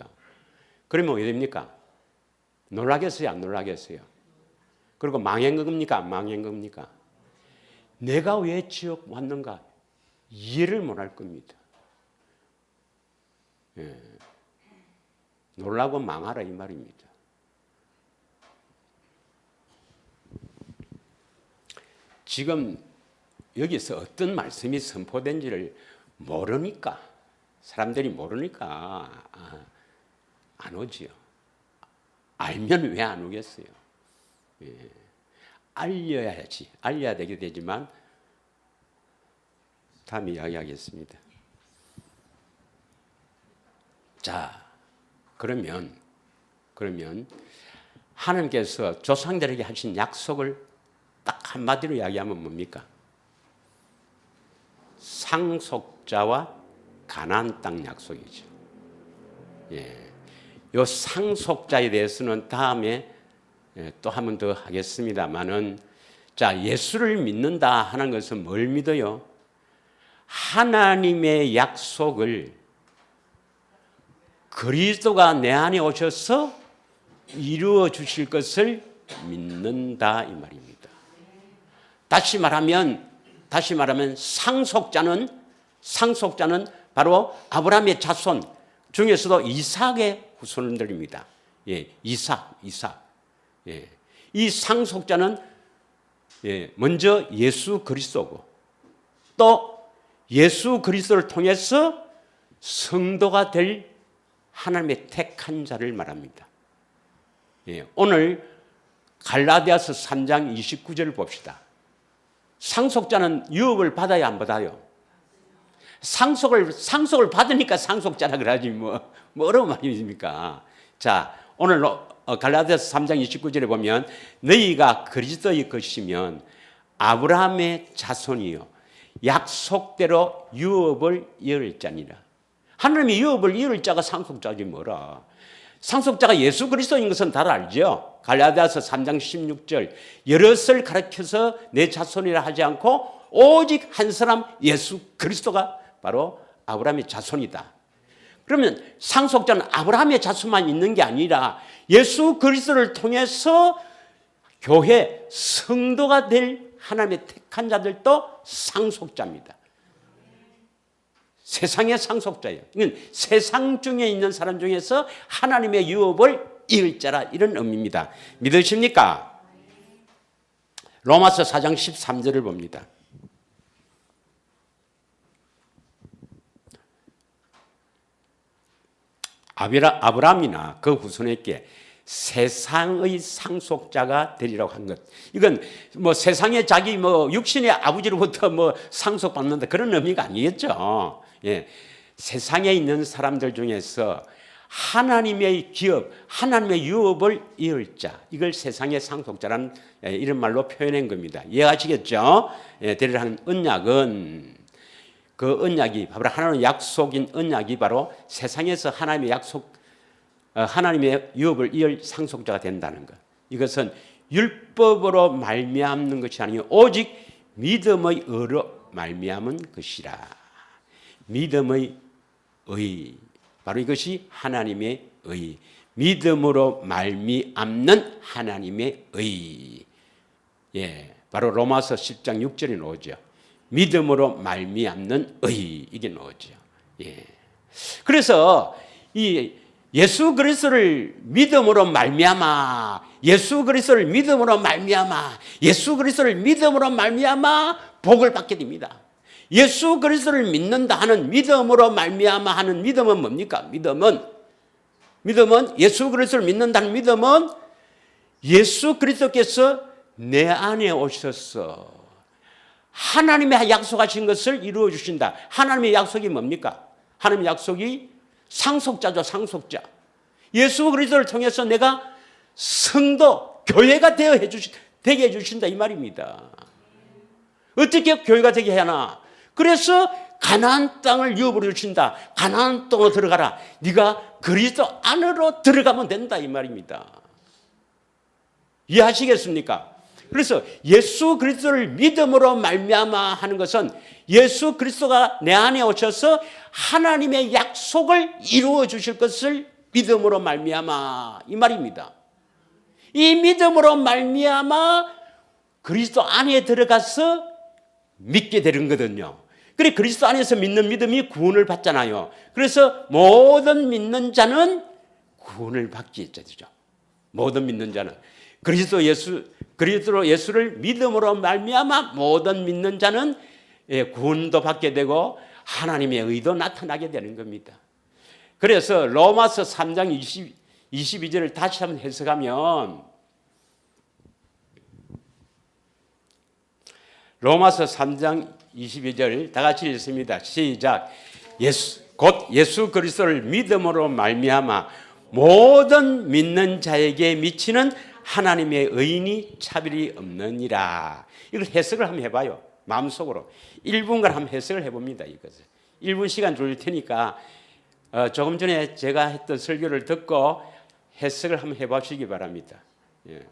그러면 왜 됩니까? 놀라겠어요? 안 놀라겠어요? 그리고 망한 겁니까? 안 망한 겁니까? 내가 왜 지옥 왔는가? 이해를 못할 겁니다. 놀라고 망하라 이 말입니다. 지금 여기서 어떤 말씀이 선포된지를 모르니까, 사람들이 모르니까 안 오지요. 알면 왜 안 오겠어요? 예. 알려야지, 알려야 되게 되지만 다음에 이야기하겠습니다. 자, 그러면 하나님께서 조상들에게 하신 약속을 딱 한마디로 이야기하면 뭡니까? 상속자와 가나안 땅 약속이죠. 예. 요 상속자에 대해서는 다음에 또 한 번 더 하겠습니다만은, 자, 예수를 믿는다 하는 것은 뭘 믿어요? 하나님의 약속을 그리스도가 내 안에 오셔서 이루어 주실 것을 믿는다 이 말입니다. 다시 말하면 상속자는 바로 아브라함의 자손 중에서도 이삭의 후손들입니다. 예, 이삭. 예. 이 상속자는 먼저 예수 그리스도고, 또 예수 그리스도를 통해서 성도가 될 하나님의 택한 자를 말합니다. 예, 오늘 갈라디아서 3장 29절을 봅시다. 상속자는 유업을 받아야 안 받아요? 상속을 받으니까 상속자라 그러지 뭐 어려운 말입니까? 자, 오늘 갈라디아서 3장 29절에 보면 너희가 그리스도의 것이면 아브라함의 자손이요 약속대로 유업을 이을 자니라. 하나님이 유업을 이을 자가 상속자지 뭐라. 상속자가 예수 그리스도인 것은 다 알죠. 갈라디아서 3장 16절 여럿을 가르쳐서 내 자손이라 하지 않고 오직 한 사람 예수 그리스도가 바로 아브라함의 자손이다. 그러면 상속자는 아브라함의 자손만 있는 게 아니라 예수 그리스도를 통해서 교회 성도가 될 하나님의 택한 자들도 상속자입니다. 세상의 상속자예요. 이건 세상 중에 있는 사람 중에서 하나님의 유업을 이을 자라, 이런 의미입니다. 믿으십니까? 로마서 4장 13절을 봅니다. 아브라함이나 그 후손에게 세상의 상속자가 되리라고 한 것. 이건 뭐 세상에 자기 육신의 아버지로부터 상속받는다 그런 의미가 아니겠죠. 예. 세상에 있는 사람들 중에서 하나님의 기업, 하나님의 유업을 이을 자, 이걸 세상의 상속자라는 이런 말로 표현한 겁니다. 이해하시겠죠? 되리라 하는 언약은, 그 언약이 바로 하나님의 약속인 언약이 바로 세상에서 하나님의 유업을 이을 상속자가 된다는 것. 이것은 율법으로 말미암는 것이 아니요 오직 믿음의 의로 말미암은 것이라. 믿음의 의, 바로 이것이 하나님의 의. 믿음으로 말미암는 하나님의 의. 예, 바로 로마서 10장 6절에 나오죠. 믿음으로 말미암는 의, 이게 나오죠. 예. 그래서 이 예수 그리스도를 믿음으로 말미암아, 예수 그리스도를 믿음으로 말미암아 복을 받게 됩니다. 예수 그리스도를 믿는다 하는 믿음으로 말미암아 하는 믿음은 뭡니까? 믿음은 예수 그리스도를 믿는다는 믿음은 예수 그리스도께서 내 안에 오셔서 하나님의 약속하신 것을 이루어 주신다. 하나님의 약속이 뭡니까? 하나님의 약속이 상속자죠, 상속자. 예수 그리스도를 통해서 내가 성도, 교회가 되게 해주신다 이 말입니다. 어떻게 교회가 되게 하나? 그래서 가나안 땅을 유업으로 주신다. 가나안 땅으로 들어가라. 네가 그리스도 안으로 들어가면 된다 이 말입니다. 이해하시겠습니까? 그래서 예수 그리스도를 믿음으로 말미암아 하는 것은 예수 그리스도가 내 안에 오셔서 하나님의 약속을 이루어 주실 것을 믿음으로 말미암아 이 말입니다. 이 믿음으로 말미암아 그리스도 안에 들어가서 믿게 되는 거거든요. 그래 그리스도 안에서 믿는 믿음이 구원을 받잖아요. 그래서 모든 믿는 자는 구원을 받게 되죠. 모든 믿는 자는. 그리스도 예수를 믿음으로 말미암아 모든 믿는 자는 구원도 받게 되고 하나님의 의도 나타나게 되는 겁니다. 그래서 로마서 3장 22절을 다시 한번 해석하면 로마서 3장 22절 다 같이 읽습니다. 시작. 곧 예수 그리스도를 믿음으로 말미암아 모든 믿는 자에게 미치는 하나님의 의인이 차별이 없느니라. 이걸 해석을 한번 해봐요. 마음속으로 1분간 한번 해석을 해봅니다. 이것을 1분 시간 줄 테니까 조금 전에 제가 했던 설교를 듣고 해석을 한번 해보시기 바랍니다. 예.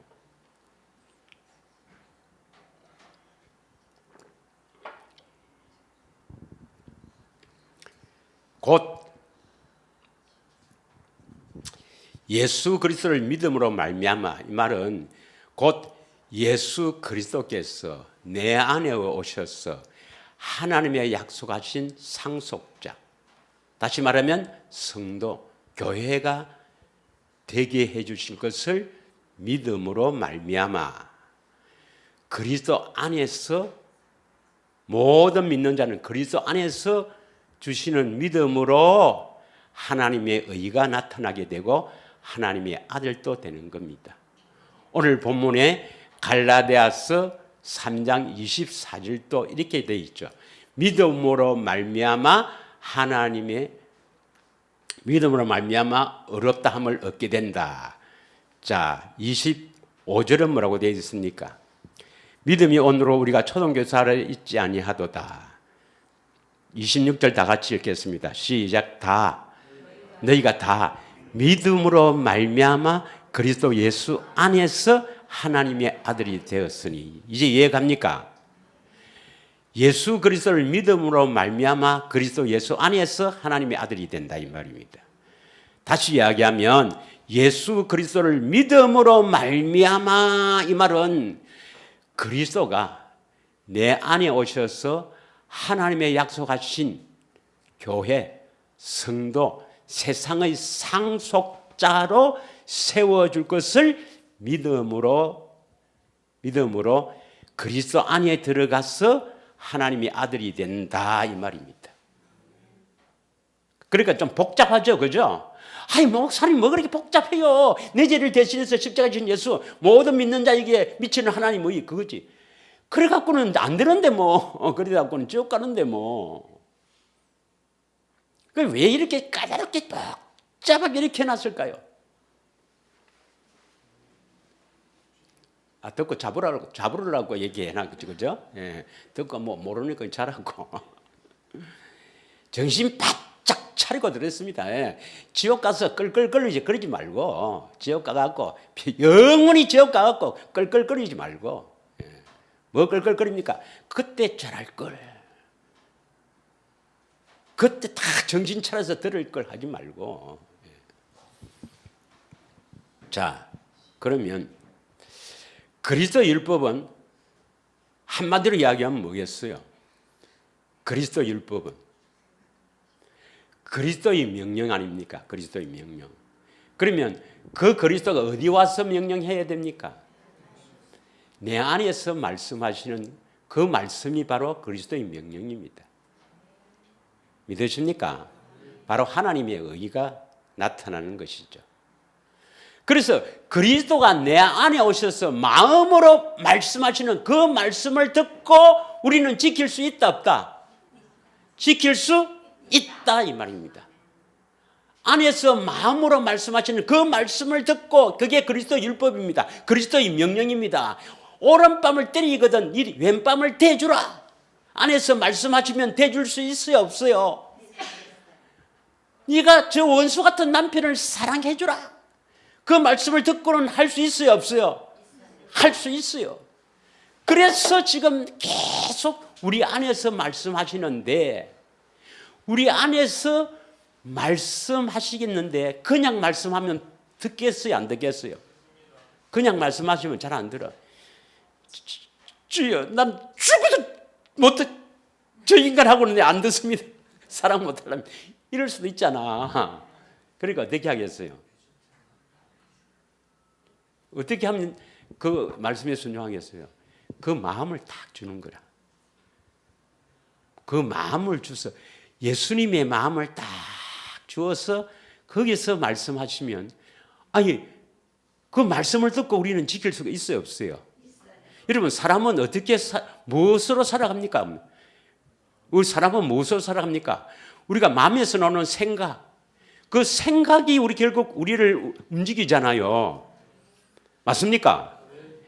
곧 예수 그리스도를 믿음으로 말미암아, 이 말은 곧 예수 그리스도께서 내 안에 오셔서 하나님의 약속하신 상속자, 다시 말하면 성도, 교회가 되게 해 주실 것을 믿음으로 말미암아 그리스도 안에서 모든 믿는 자는 그리스도 안에서 주시는 믿음으로 하나님의 의가 나타나게 되고 하나님의 아들도 되는 겁니다. 오늘 본문에 갈라디아서 3장 24절도 이렇게 되어 있죠. 믿음으로 말미암아 의롭다함을 얻게 된다. 자, 25절은 뭐라고 되어 있습니까? 믿음이 온으로 우리가 초등교사를 잊지 아니하도다. 26절 다 같이 읽겠습니다. 시작. 너희가 다 믿음으로 말미암아 그리스도 예수 안에서 하나님의 아들이 되었으니. 이제 이해갑니까? 예수 그리스도를 믿음으로 말미암아 그리스도 예수 안에서 하나님의 아들이 된다 이 말입니다. 다시 이야기하면 예수 그리스도를 믿음으로 말미암아 이 말은 그리스도가 내 안에 오셔서 하나님의 약속하신 교회, 성도, 세상의 상속자로 세워줄 것을 믿음으로 그리스도 안에 들어가서 하나님의 아들이 된다 이 말입니다. 그러니까 좀 복잡하죠, 그죠? 아니 목사님 뭐 그렇게 복잡해요? 내 죄를 대신해서 십자가 지신 예수, 모든 믿는 자에게 미치는 하나님의 그거지. 그래 갖고는 안 되는데 뭐, 그래 갖고는 지옥 가는데 뭐. 왜 이렇게 까다롭게 복잡하게 이렇게 해놨을까요? 듣고 잡으라고 얘기해놨겠지, 그죠? 예, 듣고 뭐 모르니까 잘하고. 정신 바짝 차리고 들었습니다. 예. 지옥 가서 끌끌거리지 그러지 말고, 지옥 가갖고, 영원히 지옥 가갖고 끌끌거리지 말고, 예. 뭐 끌끌거립니까? 그때 잘할 걸. 그때 다 정신 차려서 들을 걸 하지 말고. 예. 자, 그러면 그리스도 율법은 한마디로 이야기하면 뭐겠어요? 그리스도 율법은 그리스도의 명령 아닙니까? 그리스도의 명령. 그러면 그 그리스도가 어디 와서 명령해야 됩니까? 내 안에서 말씀하시는 그 말씀이 바로 그리스도의 명령입니다. 믿으십니까? 바로 하나님의 의가 나타나는 것이죠. 그래서 그리스도가 내 안에 오셔서 마음으로 말씀하시는 그 말씀을 듣고 우리는 지킬 수 있다 없다? 지킬 수 있다 이 말입니다. 안에서 마음으로 말씀하시는 그 말씀을 듣고 그게 그리스도 율법입니다. 그리스도의 명령입니다. 오른밤을 때리거든 왼밤을 대주라. 안에서 말씀하시면 대줄 수 있어요 없어요? 네가 저 원수 같은 남편을 사랑해주라. 그 말씀을 듣고는 할 수 있어요 없어요? 할 수 있어요. 그래서 지금 계속 우리 안에서 말씀하시는데 우리 안에서 말씀하시겠는데 그냥 말씀하면 듣겠어요 안 듣겠어요? 그냥 말씀하시면 잘 안 들어. 주여 난 죽어도 못해. 저 인간하고는 안 듣습니다. 사랑 못하려면 이럴 수도 있잖아. 그러니까 어떻게 하겠어요? 어떻게 하면 그 말씀에 순종하겠어요? 그 마음을 딱 주는 거라. 그 마음을 주서 예수님의 마음을 딱 주어서 거기서 말씀하시면 아니 그 말씀을 듣고 우리는 지킬 수가 있어요, 없어요? 여러분 사람은 어떻게 무엇으로 살아갑니까? 우리 사람은 무엇으로 살아갑니까? 우리가 마음에서 나오는 생각, 그 생각이 우리 결국 우리를 움직이잖아요. 맞습니까?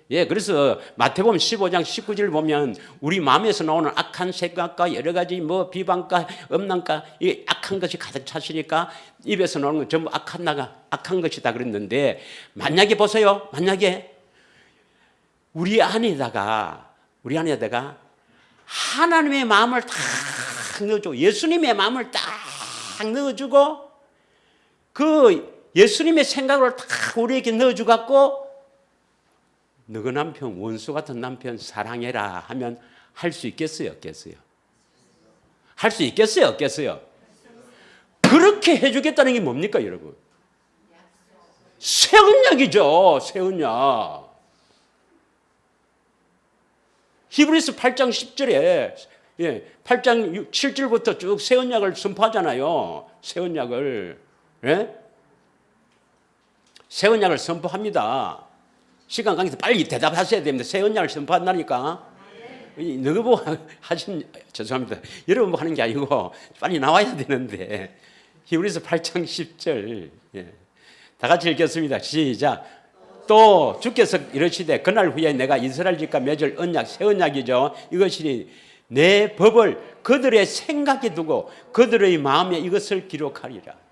예, 그래서 마태복음 15장 19절 보면 우리 마음에서 나오는 악한 생각과 여러 가지 뭐 비방과 음란과 이 악한 것이 가득 차시니까 입에서 나오는 건 전부 악한 것이다 그랬는데 만약에 보세요. 만약에 우리 안에다가 하나님의 마음을 딱 넣어주고 예수님의 마음을 딱 넣어주고 그 예수님의 생각을 딱 우리에게 넣어주고 갖고 너그 남편 원수 같은 남편 사랑해라 하면 할 수 있겠어요, 없겠어요? 할 수 있겠어요, 없겠어요? 그렇게 해주겠다는 게 뭡니까, 여러분? 새 언약이죠, 새 언약. 히브리서 8장 10절에 8장 7절부터 쭉 새 언약을 선포하잖아요. 새 언약을. 예? 새 언약을 선포합니다. 시간 관계에서 빨리 대답하셔야 됩니다. 새 언약을 선포한다니까. 너가 보고 죄송합니다. 여러분 보고 하는 게 아니고 빨리 나와야 되는데. 히브리서 8장 10절. 다 같이 읽겠습니다. 시작. 또 주께서 이르시되 그날 후에 내가 이스라엘 집과 맺을 언약, 새 언약이죠. 이것이 내 법을 그들의 생각에 두고 그들의 마음에 이것을 기록하리라.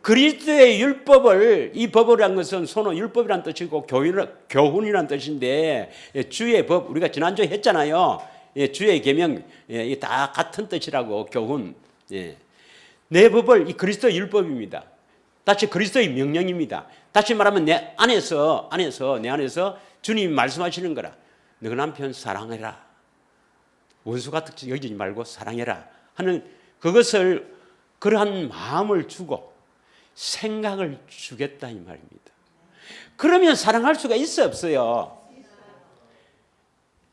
그리스도의 율법을, 이 법이라는 것은 손은 율법이라는 뜻이고 교훈이라는 뜻인데 주의 법 우리가 지난주에 했잖아요. 주의 계명 다 같은 뜻이라고 교훈. 내 법을 이 그리스도의 율법입니다. 다시 그리스도의 명령입니다. 다시 말하면 내 안에서 주님이 말씀하시는 거라. 너 남편 사랑해라. 원수 같은 여기지 말고 사랑해라 하는 그것을 그러한 마음을 주고 생각을 주겠다 이 말입니다. 그러면 사랑할 수가 있어 없어요?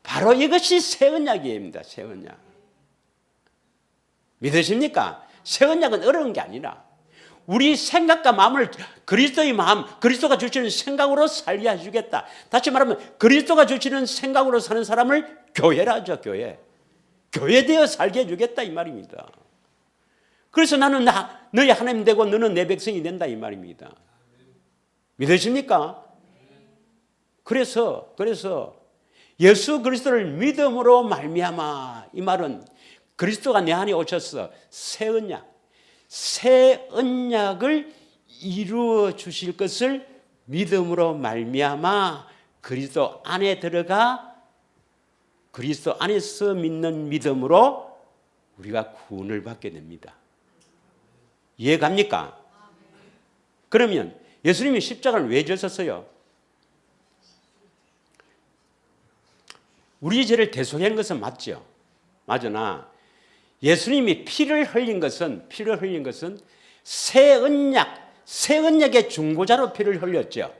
바로 이것이 새 언약입니다. 새 언약. 믿으십니까? 새 언약은 어려운 게 아니라 우리 생각과 마음을 그리스도의 마음, 그리스도가 주시는 생각으로 살게 해주겠다. 다시 말하면 그리스도가 주시는 생각으로 사는 사람을 교회라죠. 교회 되어 살게 해주겠다 이 말입니다. 그래서 나는 너희 하나님 되고 너는 내 백성이 된다 이 말입니다. 믿으십니까? 그래서 예수 그리스도를 믿음으로 말미암아 이 말은 그리스도가 내 안에 오셔서 새 언약을 이루어 주실 것을 믿음으로 말미암아 그리스도 안에 들어가 그리스도 안에서 믿는 믿음으로 우리가 구원을 받게 됩니다. 이해갑니까? 그러면 예수님이 십자가를 왜 지셨어요? 우리 죄를 대속한 것은 맞죠. 맞으나 예수님이 피를 흘린 것은 새 언약의 중보자로 피를 흘렸죠.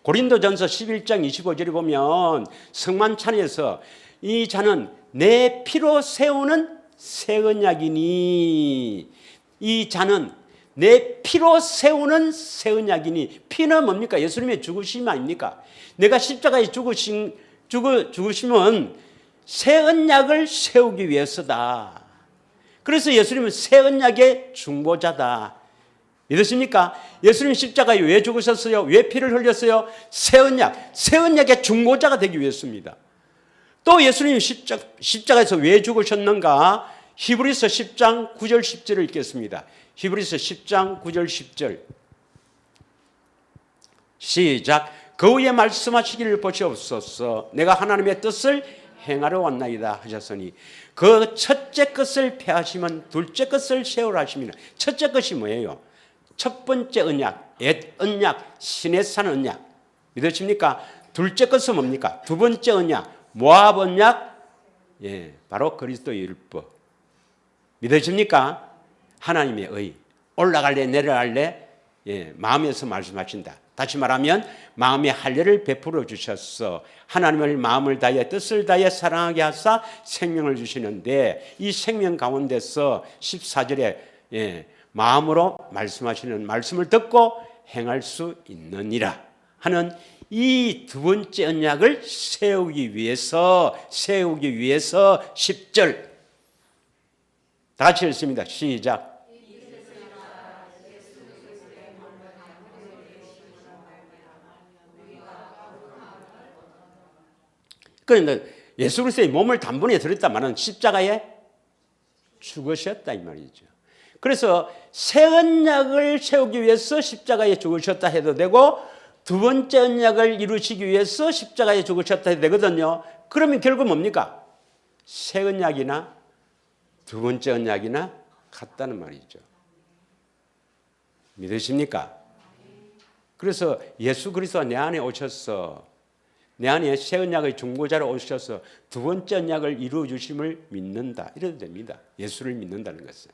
고린도전서 11장 25절에 보면 성만찬에서 이 잔은 내 피로 세우는 새 언약이니 이 잔은 내 피로 세우는 새 언약이니 피는 뭡니까? 예수님의 죽으심 아닙니까? 내가 십자가에 죽으심은 새 언약을 세우기 위해서다. 그래서 예수님은 새 언약의 중보자다. 믿으십니까? 예수님 십자가에 왜 죽으셨어요? 왜 피를 흘렸어요? 새 언약의 중보자가 되기 위해서입니다. 또 예수님 십자가에서 왜 죽으셨는가? 히브리서 10장 9절 10절을 읽겠습니다. 히브리서 10장 9절 10절 시작. 그 후에 말씀하시기를 보시옵소서. 내가 하나님의 뜻을 행하러 왔나이다 하셨으니 그 첫째 것을 폐하시면 둘째 것을 세우라 하시면 첫째 것이 뭐예요? 첫 번째 언약, 옛 언약, 신의 산 언약. 믿으십니까? 둘째 것은 뭡니까? 두 번째 언약, 모압 언약. 바로 그리스도의 율법. 믿으십니까? 하나님의 의. 올라갈래 내려갈래? 마음에서 말씀하신다. 다시 말하면 마음의 할례를 베풀어 주셨어. 하나님을 마음을 다해 뜻을 다해 사랑하게 하사 생명을 주시는데 이 생명 가운데서 14절에 마음으로 말씀하시는 말씀을 듣고 행할 수 있느니라 하는 이 두 번째 언약을 세우기 위해서 10절 다 같이 읽습니다. 시작. 그런데 예수 그리스도의 몸을 단번에 들었다마는 십자가에 죽으셨다 이 말이죠. 그래서 새 언약을 세우기 위해서 십자가에 죽으셨다 해도 되고 두 번째 언약을 이루시기 위해서 십자가에 죽으셨다 해도 되거든요. 그러면 결국 뭡니까? 새 언약이나 두 번째 언약이나 같다는 말이죠. 믿으십니까? 그래서 예수 그리스도가 내 안에 오셔서 내 안에 새 언약의 중보자로 오셔서 두 번째 언약을 이루어 주심을 믿는다. 이래도 됩니다. 예수를 믿는다는 것은.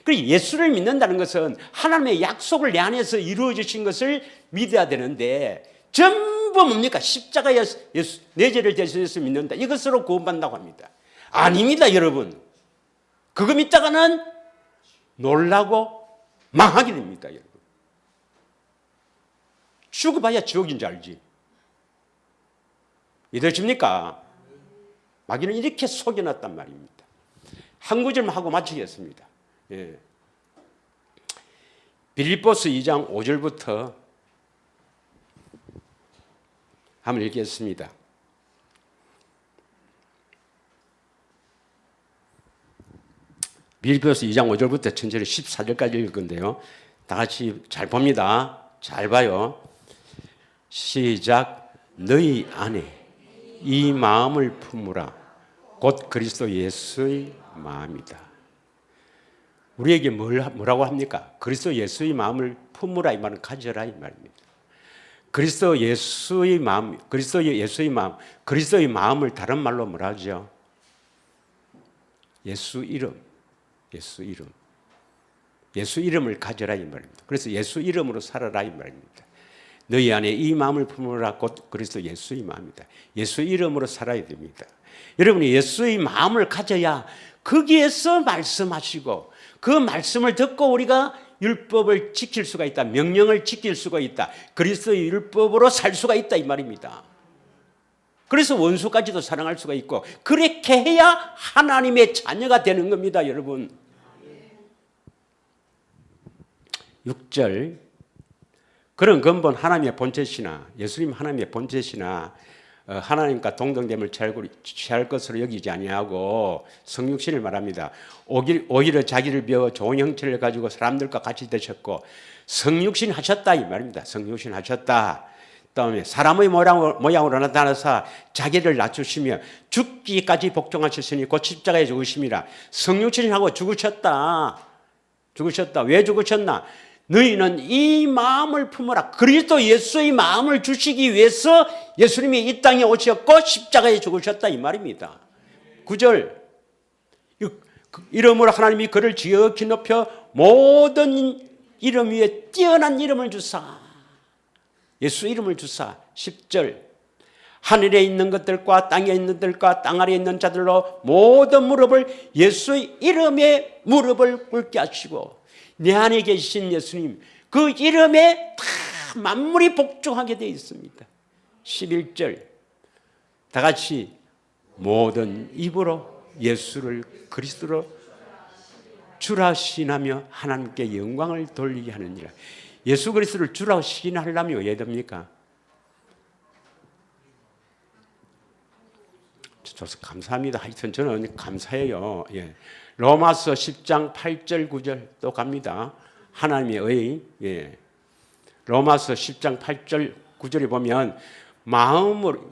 그리고 예수를 믿는다는 것은 하나님의 약속을 내 안에서 이루어 주신 것을 믿어야 되는데 전부 뭡니까? 십자가에 예수, 내 죄를 대신해서 믿는다. 이것으로 구원받는다고 합니다. 아닙니다, 여러분. 그거 믿다가는 놀라고 망하게 됩니다, 여러분. 죽어봐야 지옥인 줄 알지. 믿으십니까? 마귀는 이렇게 속여놨단 말입니다. 한 구절만 하고 마치겠습니다. 빌립보서 2장 5절부터 한번 읽겠습니다. 빌립보서 2장 5절부터 천천히 14절까지 읽을 건데요. 다 같이 잘 봅니다. 잘 봐요. 시작. 너희 안에 이 마음을 품으라. 곧 그리스도 예수의 마음이다. 우리에게 뭐라고 합니까? 그리스도 예수의 마음을 품으라 이 말은 가져라 이 말입니다. 그리스도 예수의 마음, 그리스도의 마음을 다른 말로 뭐라 하죠? 예수 이름. 예수 이름을 가져라 이 말입니다. 그래서 예수 이름으로 살아라 이 말입니다. 너희 안에 이 마음을 품으라. 곧 그리스도 예수의 마음이다. 예수 이름으로 살아야 됩니다. 여러분이 예수의 마음을 가져야 거기에서 말씀하시고 그 말씀을 듣고 우리가 율법을 지킬 수가 있다. 명령을 지킬 수가 있다. 그리스도의 율법으로 살 수가 있다 이 말입니다. 그래서 원수까지도 사랑할 수가 있고 그렇게 해야 하나님의 자녀가 되는 겁니다, 여러분. 6절 그런 근본 하나님의 본체시나 예수님 하나님의 본체시나 하나님과 동등됨을 취할 것으로 여기지 아니하고 성육신을 말합니다. 오히려 자기를 비워 좋은 형체를 가지고 사람들과 같이 되셨고 성육신 하셨다 이 말입니다. 성육신 하셨다. 다음에 사람의 모양으로 나타나서 자기를 낮추시며 죽기까지 복종하셨으니 곧 십자가에 죽으심이라. 성육신하고 죽으셨다. 왜 죽으셨나? 너희는 이 마음을 품어라. 그리스도 예수의 마음을 주시기 위해서 예수님이 이 땅에 오셨고 십자가에 죽으셨다 이 말입니다. 9절 이름으로 하나님이 그를 지극히 높여 모든 이름 위에 뛰어난 이름을 주사. 예수 이름을 주사. 10절 하늘에 있는 것들과 땅에 있는 것들과 땅 아래에 있는 자들로 모든 무릎을 예수의 이름에 무릎을 꿇게 하시고 내 안에 계신 예수님 그 이름에 다 만물이 복종하게 되어 있습니다. 11절 다 같이 모든 입으로 예수를 그리스도로 주라 시인하며 하나님께 영광을 돌리게 하느니라. 예수 그리스도를 주라 시인하려면 왜 됩니까? 저서 감사합니다. 하여튼 저는 감사해요. 로마서 10장 8절 9절 또 갑니다. 하나님의 의. 로마서 10장 8절 9절에 보면 마음으로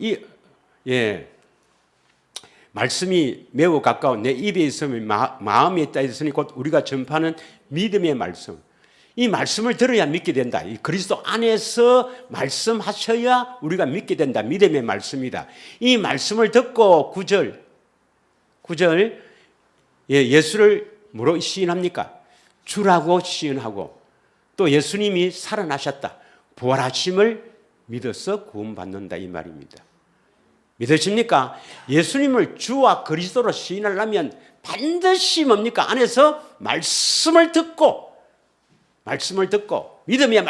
말씀이 매우 가까운 내 입에 있으면 마음에 있다 했으니 곧 우리가 전파하는 믿음의 말씀. 이 말씀을 들어야 믿게 된다. 이 그리스도 안에서 말씀하셔야 우리가 믿게 된다. 믿음의 말씀이다. 이 말씀을 듣고 9절 예수를 뭐로 시인합니까? 주라고 시인하고 또 예수님이 살아나셨다. 부활하심을 믿어서 구원받는다 이 말입니다. 믿으십니까? 예수님을 주와 그리스도로 시인하려면 반드시 뭡니까? 안에서 말씀을 듣고 믿음의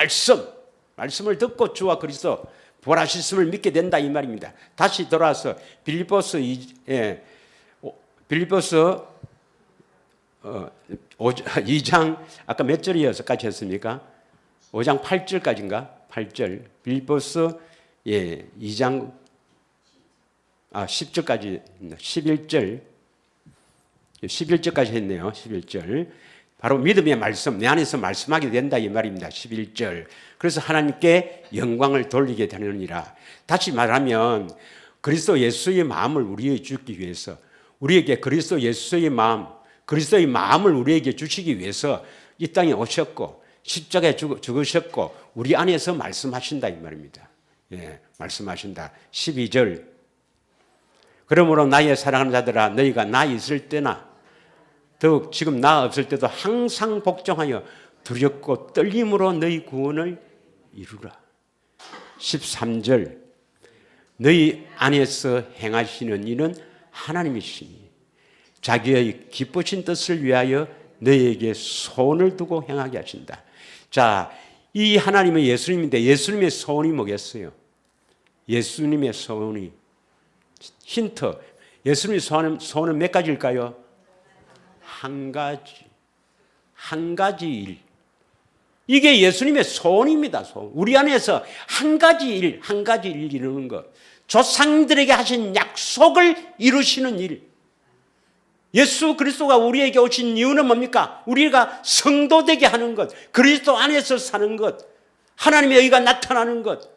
말씀을 듣고 주와 그리스도 부활하셨음을 믿게 된다 이 말입니다. 다시 돌아와서 빌립보서 2장 아까 몇 절이어서까지 했습니까? 5장 8절까지인가? 8절 빌립보서 2장 10절까지 11절까지 했네요. 11절 바로 믿음의 말씀 내 안에서 말씀하게 된다 이 말입니다. 11절 그래서 하나님께 영광을 돌리게 되느니라. 다시 말하면 그리스도 예수의 마음을 우리에게 주기 위해서 우리에게 그리스도 예수의 마음 그리스도의 마음을 우리에게 주시기 위해서 이 땅에 오셨고 십자가에 죽으셨고 우리 안에서 말씀하신다 이 말입니다. 말씀하신다. 12절 그러므로 나의 사랑하는 자들아 너희가 나 있을 때나 더욱 지금 나 없을 때도 항상 복종하여 두렵고 떨림으로 너희 구원을 이루라. 13절 너희 안에서 행하시는 이는 하나님이시니 자기의 기쁘신 뜻을 위하여 너희에게 소원을 두고 행하게 하신다. 자, 이 하나님은 예수님인데 예수님의 소원이 뭐겠어요? 예수님의 소원이 힌트. 예수님의 소원은 몇 가지일까요? 한 가지 일. 이게 예수님의 소원입니다. 소원. 우리 안에서 한 가지 일 이루는 것. 조상들에게 하신 약속을 이루시는 일. 예수 그리스도가 우리에게 오신 이유는 뭡니까? 우리가 성도되게 하는 것, 그리스도 안에서 사는 것, 하나님의 의가 나타나는 것,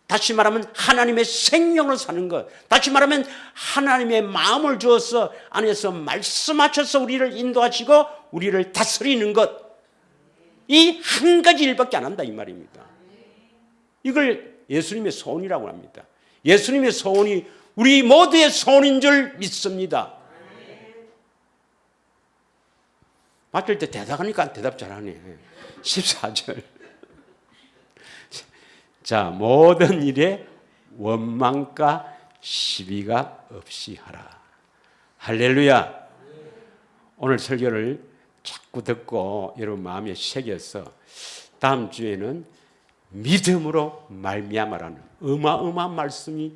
다시 말하면 하나님의 생명을 사는 것, 다시 말하면 하나님의 마음을 주어서 안에서 말씀하셔서 우리를 인도하시고 우리를 다스리는 것, 이 한 가지 일밖에 안 한다 이 말입니다. 이걸 예수님의 소원이라고 합니다. 예수님의 소원이 우리 모두의 소원인 줄 믿습니다. 맡길 때 대답하니까 대답 잘하네. 14절 자, 모든 일에 원망과 시비가 없이 하라. 할렐루야. 오늘 설교를 자꾸 듣고 여러분 마음에 새겨서 다음 주에는 믿음으로 말미암아라는 어마어마한 말씀이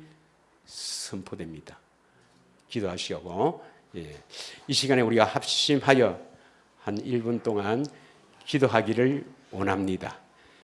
선포됩니다. 기도하시고 이 시간에 우리가 합심하여 한 1분 동안 기도하기를 원합니다.